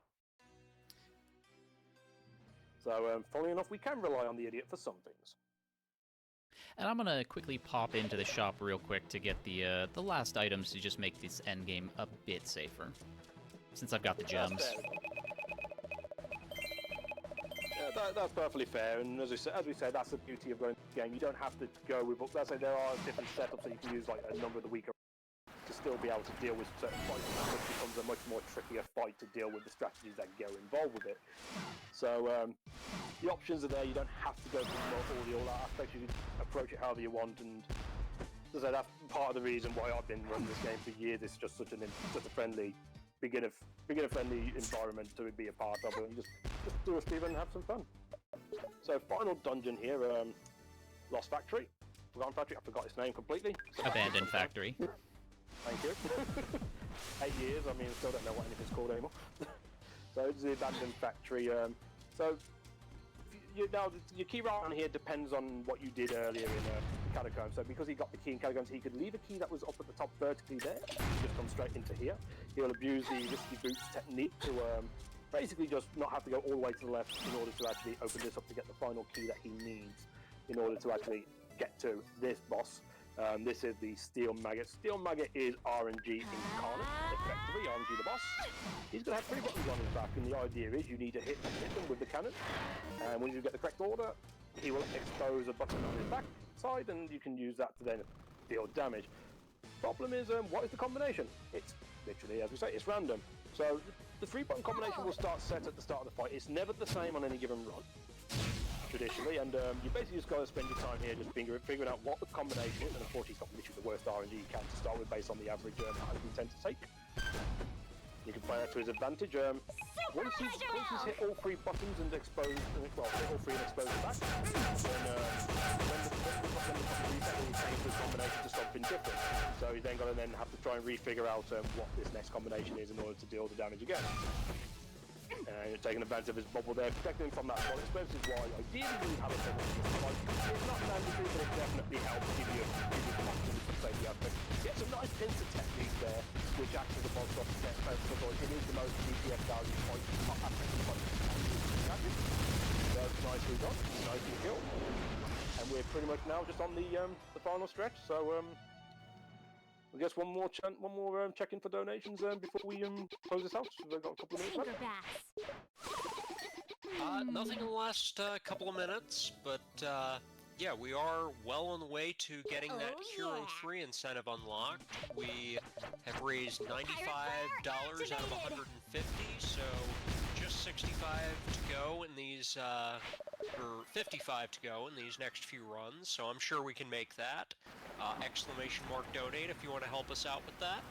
Speaker 3: So, funnily enough, we can rely on the idiot for some things.
Speaker 1: And I'm gonna quickly pop into the shop real quick to get the last items to just make this endgame a bit safer, since I've got the gems.
Speaker 3: That's perfectly fair, and as we said, that's the beauty of going to the game. You don't have to go with... Let's say there are different setups that you can use, like a number of the weaker to still be able to deal with certain fights. It becomes a much more trickier fight to deal with the strategies that go involved with it. So the options are there. You don't have to go through all the aspects. You can approach it however you want, and I say, that's part of the reason why I've been running this game for years. It's just such a friendly, beginner-friendly environment to be a part of, and you just do a speedrun and have some fun. So, final dungeon here, Lost Factory. Forgotten Factory, I forgot its name completely.
Speaker 1: Abandoned Factory.
Speaker 3: Thank you. 8 years, I mean, still don't know what anything's called anymore. So it's the Abandoned Factory. Now, your key route on here depends on what you did earlier in Catacombs. So because he got the key in Catacombs, he could leave a key that was up at the top vertically there, and just come straight into here. He'll abuse the Risky Boots technique to basically just not have to go all the way to the left in order to actually open this up to get the final key that he needs in order to actually get to this boss. This is the Steel Maggot. Steel Maggot is RNG incarnate, effectively, RNG the boss. He's going to have 3 buttons on his back, and the idea is you need to hit them with the cannon. And when you get the correct order, he will expose a button on his back side, and you can use that to then deal damage. Problem is, what is the combination? It's literally, as we say, it's random. So the 3-button combination will start set at the start of the fight. It's never the same on any given run, traditionally, and you basically just got to spend your time here just figuring out what the combination is, and unfortunately it's got literally the worst RNG you can to start with based on the average items you tend to take. You can play that to his advantage. Once he's hit all 3 buttons and exposed, hit all 3 and exposed the back, then when the reset will change the combination to something different. So he's then got to have to try and refigure out what this next combination is in order to deal the damage again. And you're taking advantage of his bubble there, protecting him from that bullet spread, which is why ideally you have a bubble. It's not mandatory, but it definitely helps give you some options to save the aspect. Get some nice pincer technique there, which acts as a box off set. It is the most DPS value point aspect of the box. That's nicely done, nicely killed. And we're pretty much now just on the final stretch, so I guess one more check-in for donations before we close this out. We've got a couple of minutes left.
Speaker 2: Nothing in the last couple of minutes, but yeah, we are well on the way to getting that Hero 3 incentive unlocked. We have raised $95 out of 150, so just 65 to go in these, or 55 to go in these next few runs, so I'm sure we can make that. Exclamation mark donate if you want to help us out with that.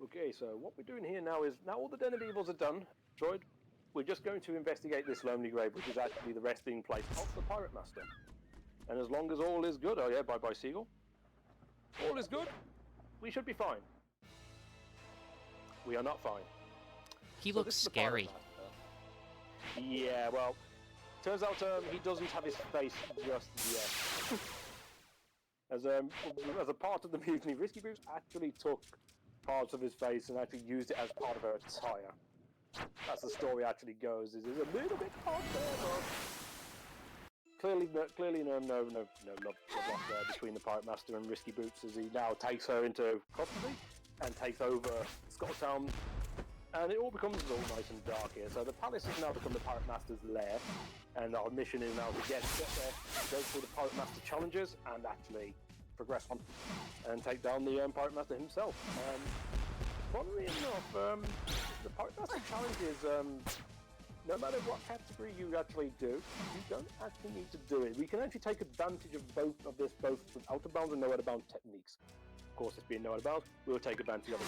Speaker 3: Okay, so what we're doing here now is, now all the Den of Evils are done, Droid, we're just going to investigate this Lonely Grave, which is actually the resting place of the Pirate Master. And as long as all is good, oh yeah, bye-bye Seagull. All is good, we should be fine. We are not fine.
Speaker 1: He looks scary.
Speaker 3: Yeah, well, turns out he doesn't have his face just yet. As a part of the mutiny, Risky Boots actually took parts of his face and actually used it as part of her attire. That's the story actually goes. Is a little bit hard there, but clearly no love lost there between the Pirate Master and Risky Boots as he now takes her into custody and takes over Scottown. And it all becomes all nice and dark here. So the palace has now become the Pirate Master's lair, and our mission is now to get there, go through the Pirate Master challenges, and actually progress on and take down the Pirate Master himself. Funnily enough, the Pirate Master challenges, no matter what category you actually do, you don't actually need to do it. We can actually take advantage of both with out of bounds and no out of bounds techniques. Of course, this being no out of bounds, we'll take advantage of it.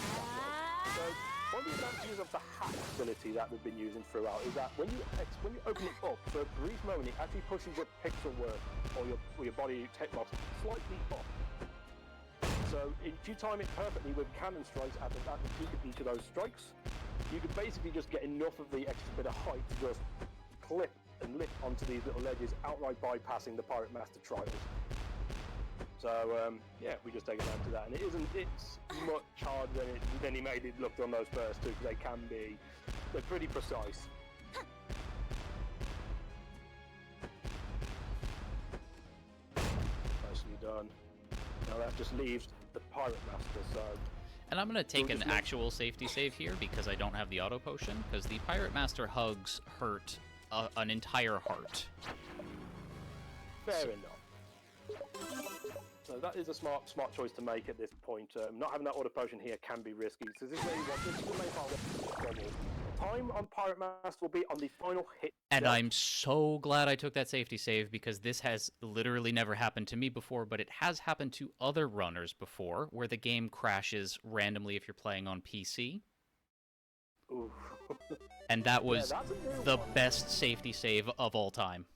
Speaker 3: So, one of the advantages of the hack ability that we've been using throughout is that when you open it up, for a brief moment, it actually pushes your pixel work or your body tech box slightly up. So if you time it perfectly with cannon strikes at the peak of each of those strikes, you can basically just get enough of the extra bit of height to just clip and lift onto these little ledges, outright bypassing the Pirate Master trials. So yeah, we just take advantage of that, and it's much harder than he made it look on those first two, because they're pretty precise. Nicely done. Now that just leaves the Pirate Master, so...
Speaker 1: And I'm going to take an actual safety save here because I don't have the auto potion, because the Pirate Master hugs hurt an entire heart.
Speaker 3: Fair enough. So that is a smart choice to make at this point. Not having that auto potion here can be risky. So this is where you want, this is the main part of the bubble. time on Pirate Master will be on the final hit.
Speaker 1: And I'm so glad I took that safety save, because this has literally never happened to me before, but it has happened to other runners before, where the game crashes randomly if you're playing on PC.
Speaker 3: Ooh.
Speaker 1: And that was
Speaker 3: that's a new
Speaker 1: the
Speaker 3: one.
Speaker 1: best safety save of all time.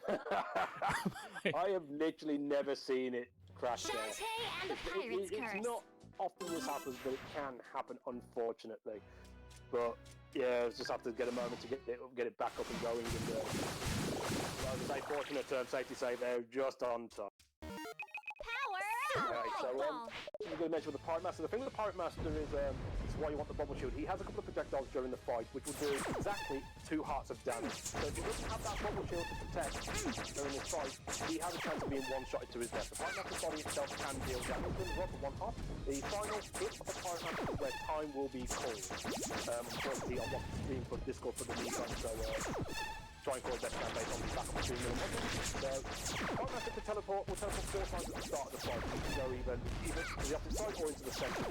Speaker 3: I have literally never seen it crash there.
Speaker 4: Shantae and the Pirate's
Speaker 3: It's
Speaker 4: Curse.
Speaker 3: not often this happens, but it can happen, unfortunately. But yeah, just have to get a moment to get it back up and going. And well, fortunate safety save there, just on time.
Speaker 4: Power up!
Speaker 3: Alright, so
Speaker 4: Ball.
Speaker 3: I'm going to mention with the Pirate Master. The thing with the Pirate Master is why you want the bubble shield. He has a couple of projectiles during the fight, which will do exactly 2 hearts of damage. So if he doesn't have that bubble shield to protect during this fight, he has a chance of being one-shotted to his death. The Pirate Master's body itself can deal damage as well for 1 heart. The final hit of the Pirate Master is where time will be called. Unfortunately, I'll watch the stream for Discord for the meantime, so try and call best can based on the back of the stream. So, Pirate Master can teleport. Will teleport 4 times at the start of the fight. He can go either to the opposite side or into the centre.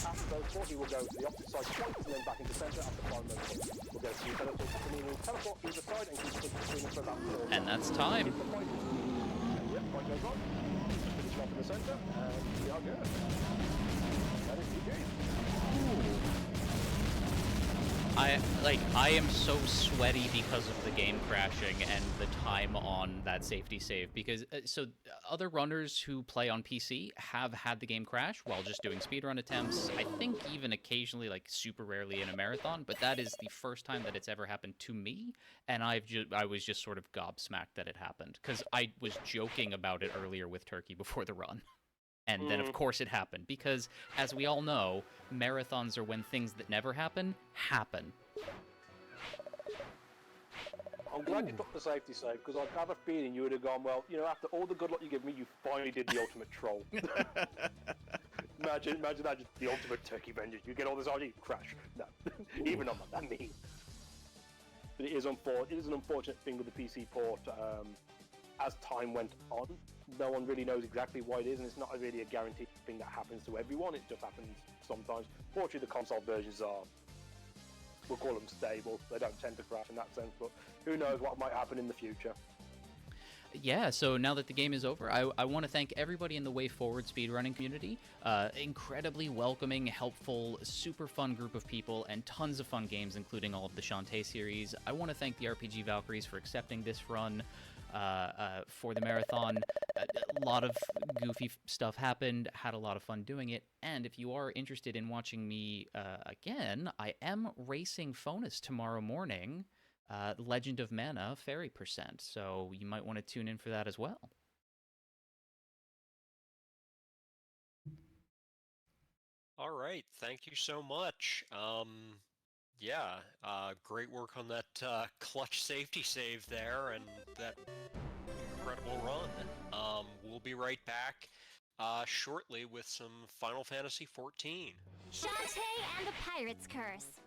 Speaker 3: After those 4, he will go to the opposite side twice and then back into centre after 5 those points. We'll go to the teleport, meaning he'll teleport either side and keep between us for about 4.
Speaker 1: And that's time.
Speaker 3: If the fight, yep, fight goes on. Finish off in the centre, and we are good. That is GG.
Speaker 1: I am so sweaty because of the game crashing and the time on that safety save, because other runners who play on PC have had the game crash while just doing speedrun attempts. I think even occasionally, like super rarely in a marathon, but that is the first time that it's ever happened to me, and I was just sort of gobsmacked that it happened, because I was joking about it earlier with Turkey before the run. And then, of course, it happened, because, as we all know, marathons are when things that never happen.
Speaker 3: I'm glad you took the safety save, because I have a feeling you would have gone, well, you know, after all the good luck you give me, you finally did the ultimate troll. Imagine that, just the ultimate turkey vengeance. You get all this RG, crash. No, even I'm not that mean. But it is an unfortunate thing with the PC port. As time went on, no one really knows exactly why it is, and it's not really a guaranteed thing that happens to everyone. It just happens sometimes. Fortunately, the console versions are, we'll call them stable. They don't tend to crash in that sense, but who knows what might happen in the future.
Speaker 1: Yeah, so now that the game is over, I want to thank everybody in the Way Forward speedrunning community. Incredibly welcoming, helpful, super fun group of people, and tons of fun games, including all of the Shantae series. I want to thank the RPG Valkyries for accepting this run. For the marathon. A lot of goofy stuff happened, had a lot of fun doing it, and if you are interested in watching me again, I am racing Fonus tomorrow morning, Legend of Mana Fairy Percent, so you might want to tune in for that as well.
Speaker 2: All right, thank you so much. Yeah, great work on that clutch safety save there and that incredible run. We'll be right back shortly with some Final Fantasy XIV.
Speaker 4: Shantae and the Pirate's Curse.